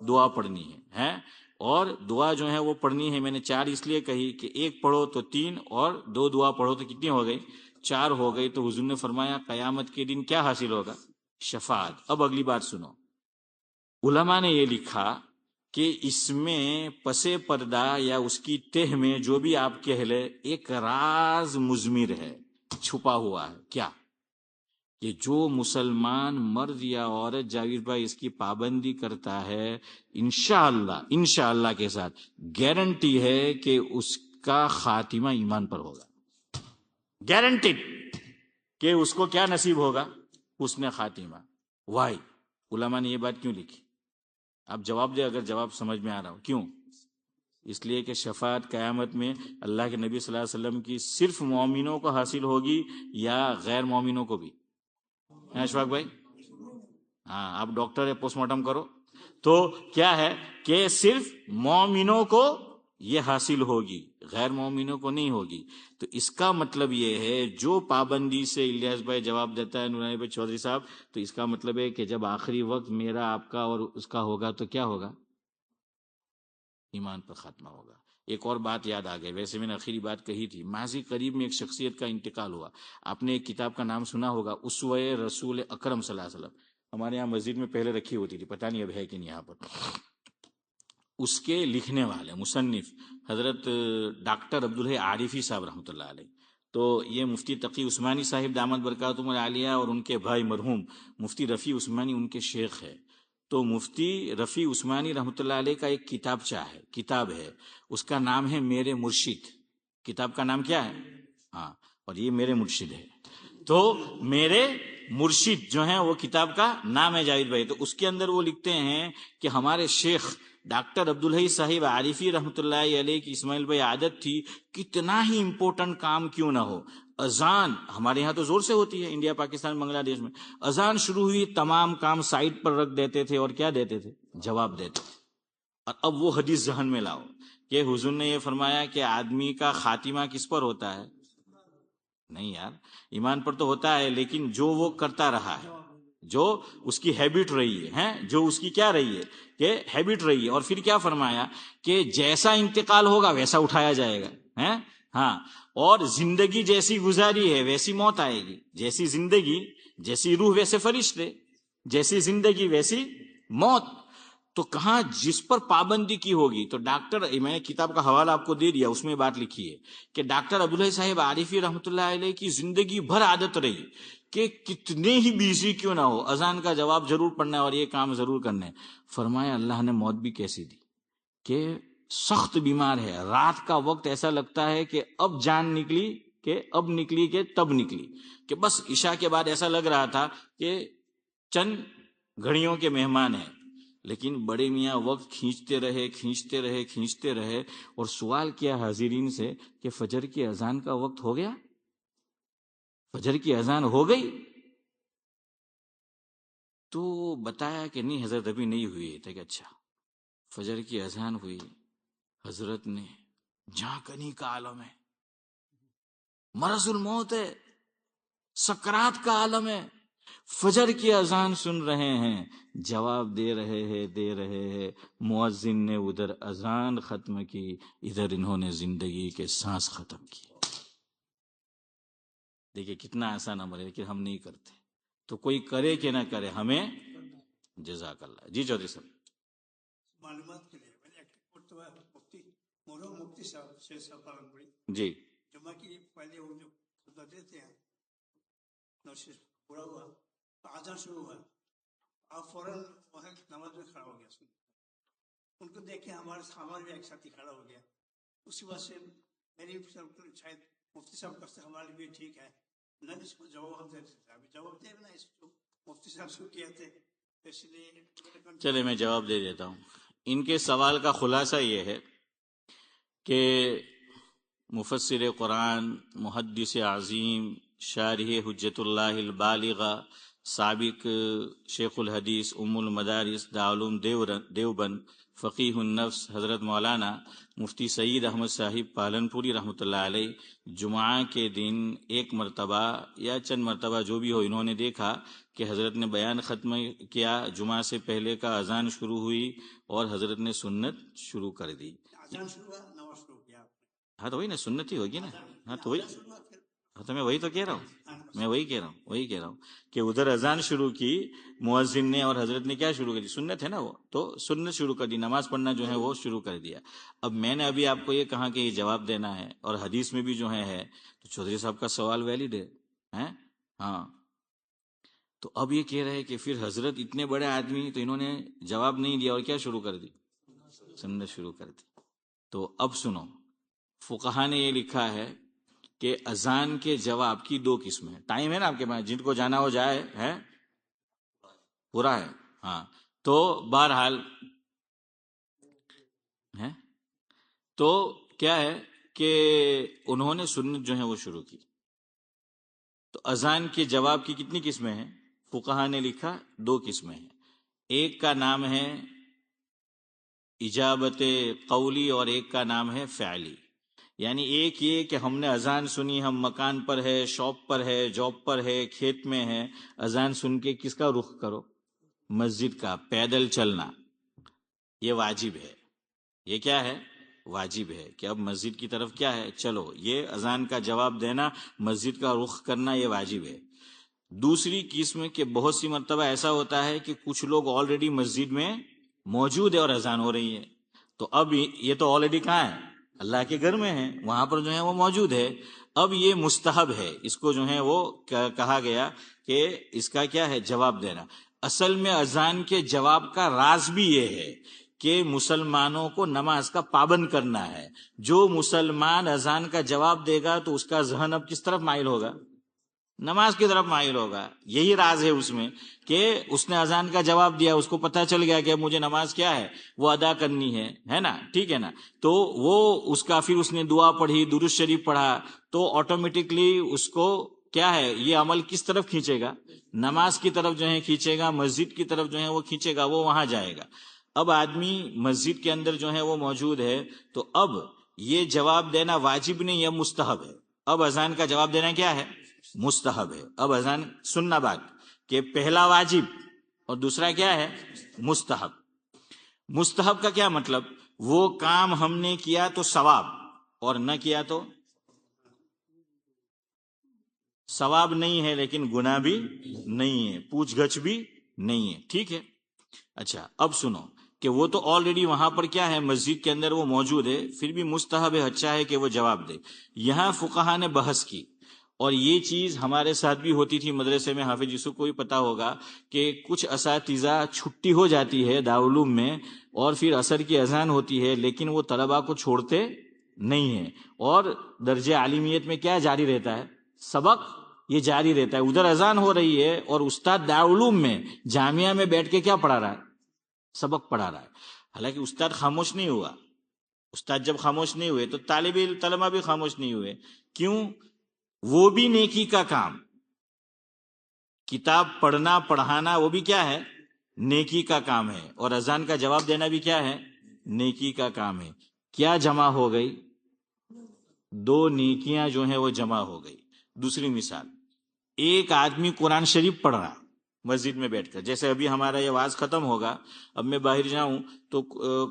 دعا پڑھنی ہے. اور دعا جو ہے وہ پڑھنی ہے. میں نے 4 اس لیے کہی کہ 1 پڑھو تو 3، اور 2 دعا پڑھو تو کتنی ہو گئی؟ 4 ہو گئی. تو حضور نے فرمایا قیامت کے دن کیا حاصل ہوگا؟ شفاعت. اب اگلی بات سنو. علماء نے یہ لکھا کہ اس میں پس پردہ یا اس کی تہ میں جو بھی آپ کہہ لے، ایک راز مضمر ہے، چھپا ہوا ہے. کیا؟ کہ جو مسلمان مرد یا عورت جاوید بھائی اس کی پابندی کرتا ہے، انشاءاللہ کے ساتھ گارنٹی ہے کہ اس کا خاتمہ ایمان پر ہوگا. گارنٹیڈ کہ اس کو کیا نصیب ہوگا؟ حسن خاتمہ. وائی؟ علماء نے یہ بات کیوں لکھی؟ آپ جواب دے اگر جواب سمجھ میں آ رہا ہو. کیوں؟ اس لیے کہ شفاعت قیامت میں اللہ کے نبی صلی اللہ علیہ وسلم کی صرف مومنوں کو حاصل ہوگی یا غیر مومنوں کو بھی؟ اشفاق بھائی، ہاں آپ ڈاکٹر ہے، پوسٹ مارٹم کرو. تو کیا ہے کہ صرف مومنوں کو یہ حاصل ہوگی، غیر مومنوں کو نہیں ہوگی. تو اس کا مطلب یہ ہے جو پابندی سے الیاس بھائی جواب دیتا ہے، نورانی بھائی چودھری صاحب، تو اس کا مطلب ہے کہ جب آخری وقت میرا آپ کا اور اس کا ہوگا تو کیا ہوگا؟ ایمان پر خاتمہ ہوگا. ایک اور بات یاد آ گئی، ویسے میں نے آخری بات کہی تھی. ماضی قریب میں ایک شخصیت کا انتقال ہوا. آپ نے ایک کتاب کا نام سنا ہوگا، اسوہ رسول اکرم صلی اللہ علیہ وسلم. ہمارے یہاں مسجد میں پہلے رکھی ہوتی تھی، پتہ نہیں اب ہے کہ نہیں یہاں پر. اس کے لکھنے والے مصنف حضرت ڈاکٹر عبدالحی عارفی صاحب رحمۃ اللہ علیہ. تو یہ مفتی تقی عثمانی صاحب دامت برکاتہم العالیہ اور ان کے بھائی مرحوم مفتی رفیع عثمانی ان کے شیخ ہے. تو مفتی رفیع عثمانی رحمۃ اللہ علیہ کا ایک کتاب ہے، اس کا نام ہے میرے مرشد. کتاب کا نام کیا ہے؟ ہاں، اور یہ میرے مرشد ہے. تو میرے مرشد جو ہیں وہ کتاب کا نام ہے جاوید بھائی. تو اس کے اندر وہ لکھتے ہیں کہ ہمارے شیخ ڈاکٹر عبدالحی صاحب عارفی رحمۃ اللہ علیہ کی اسماعیل بھائی عادت تھی، کتنا ہی امپورٹنٹ کام کیوں نہ ہو، اذان ہمارے یہاں تو زور سے ہوتی ہے، انڈیا پاکستان بنگلہ دیش میں اذان شروع ہوئی تمام کام سائٹ پر رکھ دیتے تھے اور کیا دیتے تھے؟ جواب دیتے تھے. اور اب وہ حدیث ذہن میں لاؤ کہ حضور نے یہ فرمایا کہ آدمی کا خاتمہ کس پر ہوتا ہے؟ نہیں یار، ایمان پر تو ہوتا ہے، لیکن جو وہ کرتا رہا ہے، جو اس کی ہیبٹ رہی ہے، جو اس کی کیا رہی ہے کہ ہیبٹ رہی ہے. اور پھر کیا فرمایا کہ جیسا انتقال ہوگا ویسا اٹھایا جائے گا. ہاں، اور زندگی جیسی گزاری ہے ویسی موت آئے گی. جیسی زندگی جیسی روح ویسے فرشتے، جیسی زندگی ویسی موت. تو کہاں جس پر پابندی کی ہوگی. تو ڈاکٹر، میں نے کتاب کا حوالہ آپ کو دے دیا، اس میں بات لکھی ہے کہ ڈاکٹر عبدالحی صاحب عارفی رحمۃ اللہ علیہ کی زندگی بھر عادت رہی کہ کتنے ہی بیزی کیوں نہ ہو اذان کا جواب ضرور پڑھنا ہے اور یہ کام ضرور کرنا ہے. فرمایا اللہ نے موت بھی کیسی دی کہ سخت بیمار ہے، رات کا وقت ایسا لگتا ہے کہ اب جان نکلی کہ اب نکلی کہ تب نکلی، کہ بس عشاء کے بعد ایسا لگ رہا تھا کہ چند گھڑیوں کے مہمان ہیں. لیکن بڑے میاں وقت کھینچتے رہے اور سوال کیا حاضرین سے کہ فجر کی اذان کا وقت ہو گیا، فجر کی اذان ہو گئی؟ تو بتایا کہ نہیں حضرت ابھی نہیں ہوئی تھا. کہ اچھا فجر کی اذان ہوئی. حضرت نے جھانکنی کا عالم ہے، مرض الموت ہے، سکرات کا عالم ہے، فجر کی اذان سن رہے ہیں، جواب دے رہے ہیں. مؤذن نے ادھر اذان ختم کی، ادھر انہوں نے زندگی کے سانس ختم کی. دیکھیں کتنا آسان عمل ہے، لیکن ہم نہیں کرتے. تو کوئی کرے کہ نہ کرے، ہمیں جزاک اللہ. جی چودھری صاحب. معلومات کے لیے میں نے مفتی مولانا مفتی صاحب شیخ صاحب پالنپوری جی جمعہ کی پہلے وہ جو خطبہ دیتے ہیں نوشش پورا ہوا تو آذان شروع ہوا، آپ فوراً وہاں نماز میں کھڑا ہو گیا. ان کو دیکھ کے ہمارے بھی ایک ساتھی کھڑا ہو گیا. اسی وجہ سے میری شاید مفتی صاحب کا ہمارے لیے ٹھیک ہے نہ اس کو جواب ہم دے سکتے. ابھی جواب دے نا اس کو مفتی صاحب سے کیا تھے، اس لیے چلے میں جواب دے دیتا ہوں. ان کے سوال کا خلاصہ یہ ہے کہ مفسر قرآن، محدث عظیم، شارح حجت اللہ البالغہ، سابق شیخ الحدیث، ام المدارس، دارالعلوم دیوبند، فقیہ النفس حضرت مولانا مفتی سعید احمد صاحب پالنپوری رحمۃ اللہ علیہ جمعہ کے دن ایک مرتبہ یا چند مرتبہ جو بھی ہو، انہوں نے دیکھا کہ حضرت نے بیان ختم کیا، جمعہ سے پہلے کا اذان شروع ہوئی اور حضرت نے سنت شروع کر دی. ہاں تو وہی نا سنت ہی ہوگی نا. ہاں تو وہی، ہاں تو میں وہی تو کہہ رہا ہوں، وہی کہہ رہا ہوں کہ ادھر اذان شروع کی مؤذن نے اور حضرت نے کیا شروع کر دی؟ سنت ہے نا وہ، تو سنت شروع کر دی، نماز پڑھنا جو ہے وہ شروع کر دیا. اب میں نے ابھی آپ کو یہ کہا کہ یہ جواب دینا ہے اور حدیث میں بھی جو ہے تو چودھری صاحب کا سوال ویلڈ ہے. ہاں تو اب یہ کہہ رہے کہ پھر حضرت اتنے بڑے آدمی تو انہوں نے جواب نہیں دیا اور کیا شروع کر دی؟ سنت شروع کر دی. تو اب سنو، فقہا نے یہ لکھا ہے کہ اذان کے جواب کی دو قسمیں ہیں. ٹائم ہے نا آپ کے پاس؟ جن کو جانا ہو جائے. ہے پورا ہے؟ ہاں تو بہرحال ہے تو کیا ہے کہ انہوں نے سنت جو ہے وہ شروع کی. تو اذان کے جواب کی کتنی قسمیں ہیں؟ فقہا نے لکھا دو قسمیں ہیں. ایک کا نام ہے اجابت قولی اور ایک کا نام ہے فعلی. یعنی ایک یہ کہ ہم نے اذان سنی، ہم مکان پر ہے، شاپ پر ہے، جاب پر ہے، کھیت میں ہے، اذان سن کے کس کا رخ کرو؟ مسجد کا. پیدل چلنا یہ واجب ہے. یہ کیا ہے؟ واجب ہے کہ اب مسجد کی طرف کیا ہے؟ چلو. یہ اذان کا جواب دینا، مسجد کا رخ کرنا یہ واجب ہے. دوسری قسم کہ بہت سی مرتبہ ایسا ہوتا ہے کہ کچھ لوگ آلریڈی مسجد میں موجود ہے اور اذان ہو رہی ہے، تو اب یہ تو آلریڈی کہاں ہے؟ اللہ کے گھر میں ہے، وہاں پر جو ہے وہ موجود ہے. اب یہ مستحب ہے، اس کو جو ہے وہ کہا گیا کہ اس کا کیا ہے؟ جواب دینا. اصل میں اذان کے جواب کا راز بھی یہ ہے کہ مسلمانوں کو نماز کا پابند کرنا ہے. جو مسلمان اذان کا جواب دے گا تو اس کا ذہن اب کس طرف مائل ہوگا؟ نماز کی طرف مائل ہوگا. یہی راز ہے اس میں کہ اس نے اذان کا جواب دیا، اس کو پتہ چل گیا کہ مجھے نماز کیا ہے؟ وہ ادا کرنی ہے نا؟ ٹھیک ہے نا؟ تو وہ اس کا پھر اس نے دعا پڑھی، درود شریف پڑھا، تو آٹومیٹکلی اس کو کیا ہے؟ یہ عمل کس طرف کھینچے گا؟ نماز کی طرف جو ہے کھینچے گا، مسجد کی طرف جو ہے وہ کھینچے گا، وہ وہاں جائے گا. اب آدمی مسجد کے اندر جو ہے وہ موجود ہے، تو اب یہ جواب دینا واجب نہیں ہے، مستحب ہے. اب اذان کا جواب دینا کیا ہے؟ مستحب ہے. اب اذان سننا بات کہ پہلا واجب اور دوسرا کیا ہے؟ مستحب. مستحب کا کیا مطلب؟ وہ کام ہم نے کیا تو ثواب، اور نہ کیا تو ثواب نہیں ہے لیکن گناہ بھی نہیں ہے، پوچھ گچھ بھی نہیں ہے. ٹھیک ہے. اچھا اب سنو کہ وہ تو آلریڈی وہاں پر کیا ہے؟ مسجد کے اندر وہ موجود ہے، پھر بھی مستحب ہے، اچھا ہے کہ وہ جواب دے. یہاں فقہا نے بحث کی، اور یہ چیز ہمارے ساتھ بھی ہوتی تھی مدرسے میں. حافظ یوسف کو بھی پتا ہوگا کہ کچھ اساتذہ چھٹی ہو جاتی ہے دارالعلوم میں اور پھر عصر کی اذان ہوتی ہے، لیکن وہ طلباء کو چھوڑتے نہیں ہیں اور درجہ عالمیت میں کیا جاری رہتا ہے؟ سبق یہ جاری رہتا ہے. ادھر اذان ہو رہی ہے اور استاد دارالعلوم میں جامعہ میں بیٹھ کے کیا پڑھا رہا ہے؟ سبق پڑھا رہا ہے. حالانکہ استاد خاموش نہیں ہوا. استاد جب خاموش نہیں ہوئے تو طالب طلبہ بھی خاموش نہیں ہوئے. کیوں؟ وہ بھی نیکی کا کام. کتاب پڑھنا پڑھانا وہ بھی کیا ہے؟ نیکی کا کام ہے. اور اذان کا جواب دینا بھی کیا ہے؟ نیکی کا کام ہے. کیا جمع ہو گئی؟ دو نیکیاں جو ہیں وہ جمع ہو گئی. دوسری مثال، ایک آدمی قرآن شریف پڑھ رہا مسجد میں بیٹھ کر. جیسے ابھی ہمارا یہ آواز ختم ہوگا، اب میں باہر جاؤں تو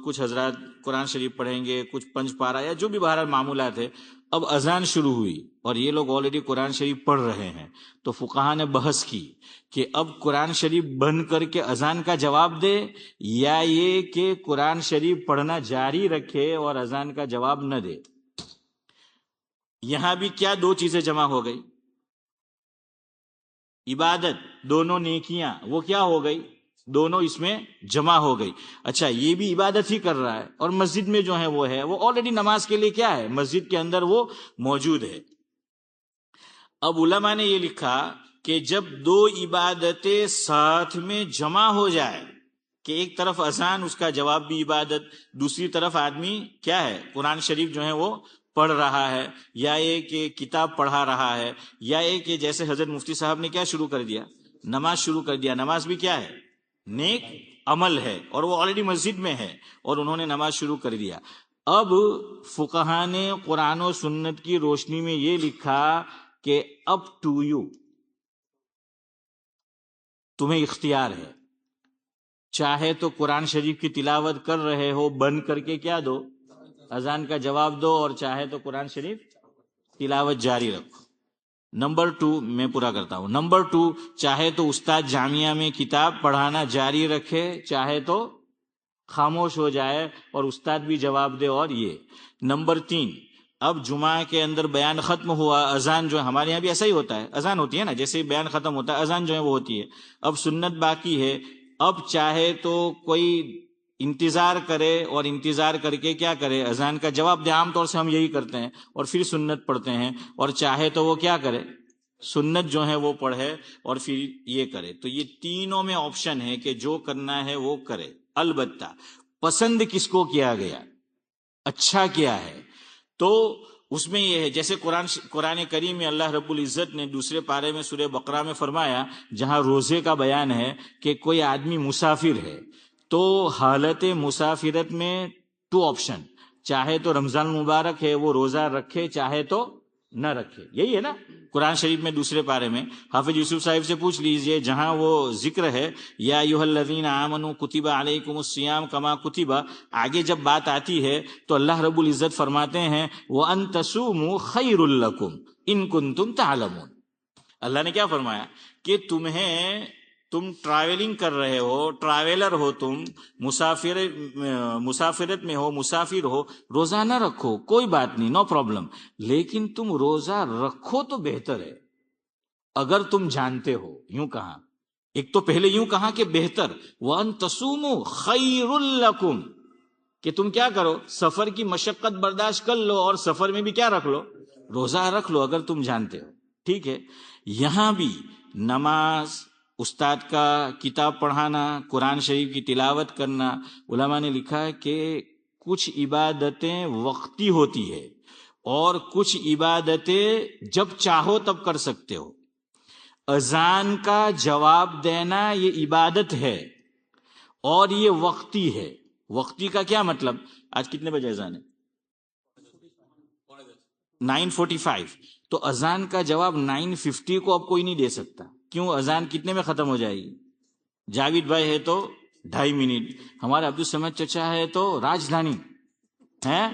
کچھ حضرات قرآن شریف پڑھیں گے، کچھ پنج پارہ یا جو بھی بہرحال معمولات ہے. اب اذان شروع ہوئی اور یہ لوگ آلریڈی قرآن شریف پڑھ رہے ہیں، تو فقہا نے بحث کی کہ اب قرآن شریف بند کر کے اذان کا جواب دے، یا یہ کہ قرآن شریف پڑھنا جاری رکھے اور اذان کا جواب نہ دے. یہاں بھی کیا دو چیزیں جمع ہو گئی؟ عبادت، دونوں نیکیاں وہ کیا ہو گئی؟ دونوں اس میں جمع ہو گئی. اچھا، یہ بھی عبادت ہی کر رہا ہے اور مسجد میں جو ہے وہ آلریڈی نماز کے لیے کیا ہے؟ مسجد کے اندر وہ موجود ہے. اب علماء نے یہ لکھا کہ جب دو عبادتیں ساتھ میں جمع ہو جائے کہ ایک طرف اذان، اس کا جواب بھی عبادت، دوسری طرف آدمی کیا ہے؟ قرآن شریف جو ہے وہ پڑھ رہا ہے، یا یہ کہ کتاب پڑھا رہا ہے، یا یہ کہ جیسے حضرت مفتی صاحب نے کیا شروع کر دیا؟ نماز شروع کر دیا. نماز بھی کیا ہے؟ نیک عمل ہے، اور وہ آلریڈی مسجد میں ہے اور انہوں نے نماز شروع کر دیا. اب فقہا نے قرآن و سنت کی روشنی میں یہ لکھا کہ اب ٹو یو، تمہیں اختیار ہے. چاہے تو قرآن شریف کی تلاوت کر رہے ہو، بند کر کے کیا دو؟ اذان کا جواب دو، اور چاہے تو قرآن شریف تلاوت جاری رکھو. نمبر 2 میں پورا کرتا ہوں. نمبر 2، چاہے تو استاد جامعہ میں کتاب پڑھانا جاری رکھے، چاہے تو خاموش ہو جائے اور استاد بھی جواب دے. اور یہ نمبر 3، اب جمعہ کے اندر بیان ختم ہوا، اذان جو ہے ہمارے یہاں بھی ایسا ہی ہوتا ہے، اذان ہوتی ہے نا، جیسے بیان ختم ہوتا ہے اذان جو ہے وہ ہوتی ہے. اب سنت باقی ہے. اب چاہے تو کوئی انتظار کرے اور انتظار کر کے کیا کرے؟ اذان کا جواب دے. عام طور سے ہم یہی کرتے ہیں، اور پھر سنت پڑھتے ہیں. اور چاہے تو وہ کیا کرے؟ سنت جو ہے وہ پڑھے اور پھر یہ کرے. تو یہ تینوں میں آپشن ہے کہ جو کرنا ہے وہ کرے. البتہ پسند کس کو کیا گیا، اچھا کیا ہے، تو اس میں یہ ہے جیسے قرآن کریم میں اللہ رب العزت نے دوسرے پارے میں سورہ بقرہ میں فرمایا، جہاں روزے کا بیان ہے کہ کوئی آدمی مسافر ہے، تو حالت مسافرت میں 2 آپشن، چاہے تو رمضان مبارک ہے وہ روزہ رکھے، چاہے تو نہ رکھے. یہی ہے نا قرآن شریف میں دوسرے پارے میں. حافظ یوسف صاحب سے پوچھ لیجئے، جہاں وہ ذکر ہے یا ایھا الذین آمنوا کتب علیکم الصیام کما کتب، آگے جب بات آتی ہے تو اللہ رب العزت فرماتے ہیں وان تصوموا خیر لکم ان کنتم تعلمون. اللہ نے کیا فرمایا کہ تم ٹریولنگ کر رہے ہو، ٹریولر ہو، تم مسافرت میں ہو، مسافر ہو، روزہ نہ رکھو، کوئی بات نہیں، نو پرابلم، لیکن تم روزہ رکھو تو بہتر ہے اگر تم جانتے ہو. یوں کہا، ایک تو پہلے یوں کہا کہ بہتر، وَأَن تَصُومُوا خَيْرٌ لَكُمْ، کہ تم کیا کرو؟ سفر کی مشقت برداشت کر لو اور سفر میں بھی کیا رکھ لو؟ روزہ رکھ لو اگر تم جانتے ہو. ٹھیک ہے. یہاں بھی نماز، استاد کا کتاب پڑھانا، قرآن شریف کی تلاوت کرنا، علماء نے لکھا ہے کہ کچھ عبادتیں وقتی ہوتی ہے اور کچھ عبادتیں جب چاہو تب کر سکتے ہو. اذان کا جواب دینا یہ عبادت ہے اور یہ وقتی ہے. وقتی کا کیا مطلب؟ آج کتنے بجے اذان ہے؟ 9:45. تو اذان کا جواب 9:50 کو اب کوئی نہیں دے سکتا. کیوں؟ اذان کتنے میں ختم ہو جائے گی؟ جاوید بھائی ہے تو 2.5 منٹ، ہمارے عبدالسمد چچا ہے تو راجدھانی ہے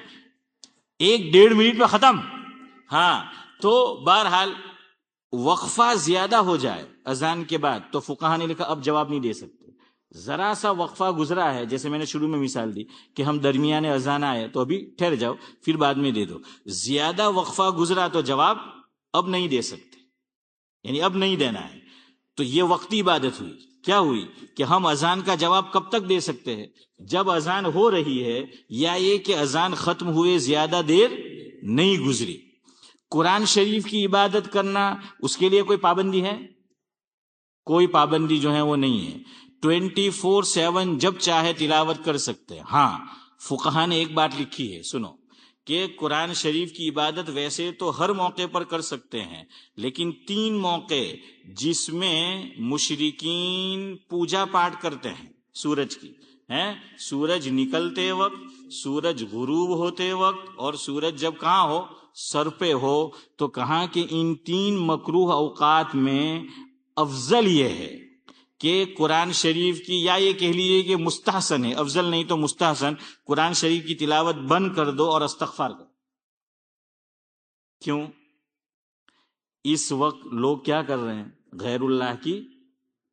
1-1.5 منٹ میں ختم. ہاں، تو بہرحال وقفہ زیادہ ہو جائے اذان کے بعد تو فقہا نے لکھا اب جواب نہیں دے سکتے. ذرا سا وقفہ گزرا ہے، جیسے میں نے شروع میں مثال دی کہ ہم درمیان اذان آئے تو ابھی ٹھہر جاؤ، پھر بعد میں دے دو. زیادہ وقفہ گزرا تو جواب اب نہیں دے سکتے، یعنی اب نہیں دینا ہے. تو یہ وقتی عبادت ہوئی. کیا ہوئی کہ ہم اذان کا جواب کب تک دے سکتے ہیں؟ جب اذان ہو رہی ہے، یا یہ کہ اذان ختم ہوئے زیادہ دیر نہیں گزری. قرآن شریف کی عبادت کرنا، اس کے لیے کوئی پابندی ہے؟ کوئی پابندی جو ہے وہ نہیں ہے. 24/7 جب چاہے تلاوت کر سکتے ہیں. ہاں فقہا نے ایک بات لکھی ہے، سنو، کہ قرآن شریف کی عبادت ویسے تو ہر موقع پر کر سکتے ہیں، لیکن 3 موقع جس میں مشرکین پوجا پاٹ کرتے ہیں سورج کی ہیں، سورج نکلتے وقت، سورج غروب ہوتے وقت، اور سورج جب کہاں ہو، سر پہ ہو. تو کہاں کہ ان 3 مکروہ اوقات میں افضل یہ ہے کہ قرآن شریف کی، یا یہ کہہ لیجیے کہ مستحسن ہے، افضل نہیں تو مستحسن، قرآن شریف کی تلاوت بند کر دو اور استغفار کرو. کیوں؟ اس وقت لوگ کیا کر رہے ہیں؟ غیر اللہ کی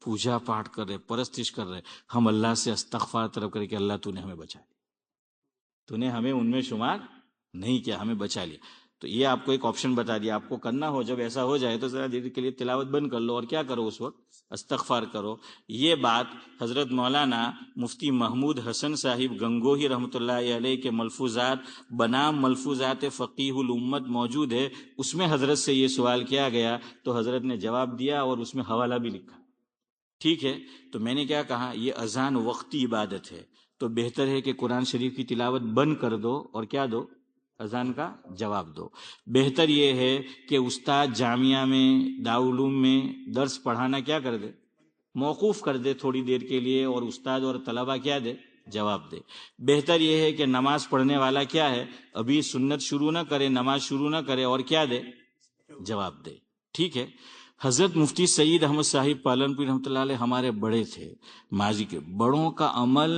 پوجا پاٹ کر رہے، پرستش کر رہے. ہم اللہ سے استغفار طلب کریں کہ اللہ تو نے ہمیں بچا لیا، تو نے ہمیں ان میں شمار نہیں کیا، ہمیں بچا لیا. تو یہ آپ کو ایک آپشن بتا دیا، آپ کو کرنا ہو جب ایسا ہو جائے تو ذرا دیر کے لیے تلاوت بند کر لو اور کیا کرو، اس وقت استغفار کرو. یہ بات حضرت مولانا مفتی محمود حسن صاحب گنگوہی رحمۃ اللہ علیہ کے ملفوظات بنام ملفوظات فقیہ الامت موجود ہے، اس میں حضرت سے یہ سوال کیا گیا تو حضرت نے جواب دیا اور اس میں حوالہ بھی لکھا. ٹھیک ہے، تو میں نے کیا کہا، یہ اذان وقتی عبادت ہے، تو بہتر ہے کہ قرآن شریف کی تلاوت بند کر دو اور کیا دو، اذان کا جواب دو. بہتر یہ ہے کہ استاد جامعہ میں، دارالعلوم میں درس پڑھانا کیا کر دے، موقوف کر دے تھوڑی دیر کے لیے، اور استاد اور طلبہ کیا دے، جواب دے. بہتر یہ ہے کہ نماز پڑھنے والا کیا ہے، ابھی سنت شروع نہ کرے، نماز شروع نہ کرے، اور کیا دے، جواب دے. ٹھیک ہے. حضرت مفتی سعید احمد صاحب پالنپور رحمۃ اللہ علیہ ہمارے بڑے تھے ماضی کے. بڑوں کا عمل،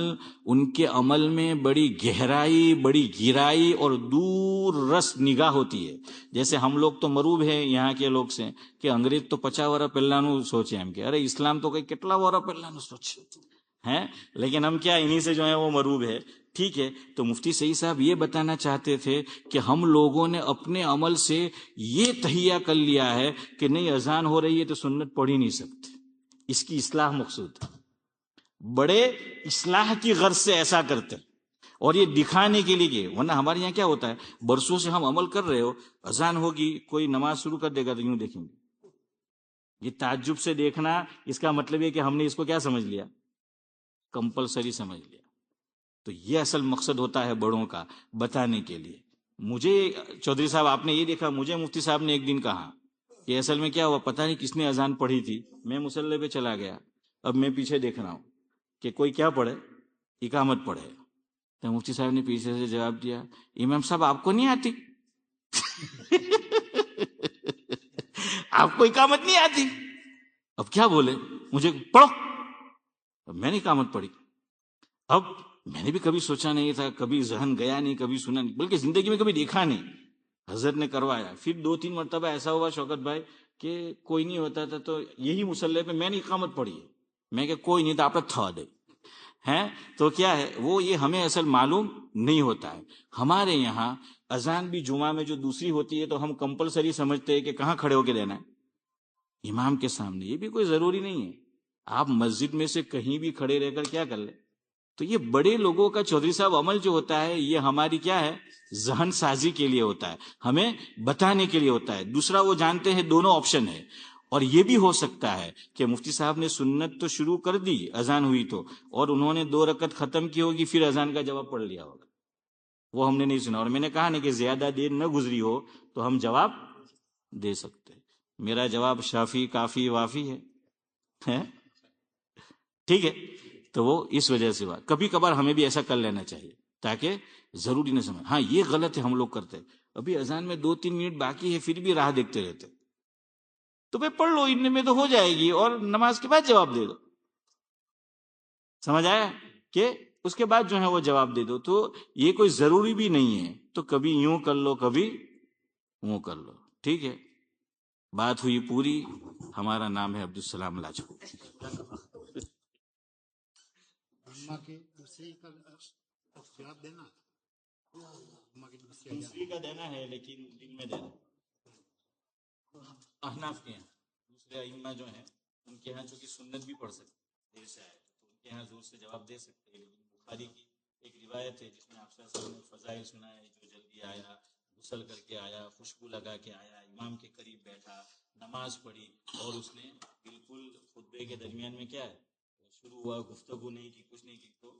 ان کے عمل میں بڑی گہرائی، بڑی گہرائی اور دور رس نگاہ ہوتی ہے. جیسے ہم لوگ تو مروب ہیں یہاں کے لوگ سے کہ انگریز تو 50 ورہ پہلانو سوچے ہم کہ ارے اسلام تو کئی کتلا ورہ پہلانو سوچے ہیں، لیکن ہم کیا انہی سے جو ہے وہ مروب ہے. ٹھیک ہے. تو مفتی سعید صاحب یہ بتانا چاہتے تھے کہ ہم لوگوں نے اپنے عمل سے یہ تہیہ کر لیا ہے کہ نہیں، اذان ہو رہی ہے تو سنت پڑھ ہی نہیں سکتے، اس کی اصلاح مقصود ہے. بڑے اصلاح کی غرض سے ایسا کرتے اور یہ دکھانے کے لیے کہ، ورنہ ہمارے یہاں کیا ہوتا ہے، برسوں سے ہم عمل کر رہے ہو، اذان ہوگی کوئی نماز شروع کر دے گا تو یوں دیکھیں گے. یہ تعجب سے دیکھنا، اس کا مطلب یہ کہ ہم نے اس کو کیا سمجھ لیا، کمپلسری سمجھ لیا. تو یہ اصل مقصد ہوتا ہے بڑوں کا، بتانے کے لیے. مجھے چودھری صاحب آپ نے یہ دیکھا، مجھے مفتی صاحب نے ایک دن کہا کہ اصل میں کیا ہوا پتہ نہیں کس نے اذان پڑھی تھی، میں مصلی پہ چلا گیا، اب میں پیچھے دیکھ رہا ہوں کہ کوئی کیا پڑھے، اقامت پڑھے. تو مفتی صاحب نے پیچھے سے جواب دیا، امام صاحب آپ کو نہیں آتی آپ کو اقامت نہیں آتی؟ اب کیا بولے، مجھے پڑھو. اب میں نے اقامت پڑھی. اب میں نے بھی کبھی سوچا نہیں تھا، کبھی ذہن گیا نہیں، کبھی سنا نہیں، بلکہ زندگی میں کبھی دیکھا نہیں. حضرت نے کروایا. پھر 2-3 مرتبہ ایسا ہوا شوکت بھائی کہ کوئی نہیں ہوتا تھا تو یہی مصلی پہ میں نے اقامت پڑھی ہے، میں کہ کوئی نہیں تو آپ تھا دے ہیں. تو کیا ہے وہ، یہ ہمیں اصل معلوم نہیں ہوتا ہے. ہمارے یہاں اذان بھی جمعہ میں جو دوسری ہوتی ہے تو ہم کمپلسری سمجھتے ہیں کہ کہاں کھڑے ہو کے دینا ہے، امام کے سامنے. یہ بھی کوئی ضروری نہیں ہے، آپ مسجد میں سے کہیں بھی کھڑے رہ کر کیا کر لیں. تو یہ بڑے لوگوں کا چودھری صاحب عمل جو ہوتا ہے، یہ ہماری کیا ہے، ذہن سازی کے لیے ہوتا ہے، ہمیں بتانے کے لیے ہوتا ہے. دوسرا وہ جانتے ہیں دونوں آپشن ہے. اور یہ بھی ہو سکتا ہے کہ مفتی صاحب نے سنت تو شروع کر دی، اذان ہوئی تو، اور انہوں نے 2 رکعت ختم کی ہوگی، پھر اذان کا جواب پڑھ لیا ہوگا، وہ ہم نے نہیں سنا. اور میں نے کہا نا کہ زیادہ دیر نہ گزری ہو تو ہم جواب دے سکتے. میرا جواب شافی کافی وافی ہے. ٹھیک ہے. تو وہ اس وجہ سے بات، کبھی کبھار ہمیں بھی ایسا کر لینا چاہیے تاکہ ضروری نہ سمجھ. ہاں یہ غلط ہے ہم لوگ کرتے، ابھی اذان میں 2-3 منٹ باقی ہے پھر بھی راہ دیکھتے رہتے. تو بھائی پڑھ لو، اتنے میں تو ہو جائے گی، اور نماز کے بعد جواب دے دو. سمجھ آیا کہ اس کے بعد جو ہے وہ جواب دے دو. تو یہ کوئی ضروری بھی نہیں ہے، تو کبھی یوں کر لو کبھی وہ کر لو. ٹھیک ہے. بات ہوئی پوری. ہمارا نام ہے عبدالسلام لاجپت. دوسری کا دینا ہے لیکن دن میں دینا. احناف کے ہیں، دوسرے ائمہ جو ہیں ان کے ہاں چونکہ سنت بھی پڑھ سکتے دیر سے آئے تو ان کے ہاں زور سے جواب دے سکتے ہیں. لیکن بخاری کی ایک روایت ہے جس میں آپ صلی اللہ علیہ وسلم نے فضائل سنا ہے، جو جلدی آیا، غسل کر کے آیا، خوشبو لگا کے آیا، امام کے قریب بیٹھا، نماز پڑھی، اور اس نے بالکل خطبے کے درمیان میں کیا ہے، شروع ہوا گفتگو نہیں کی کچھ نہیں کی تو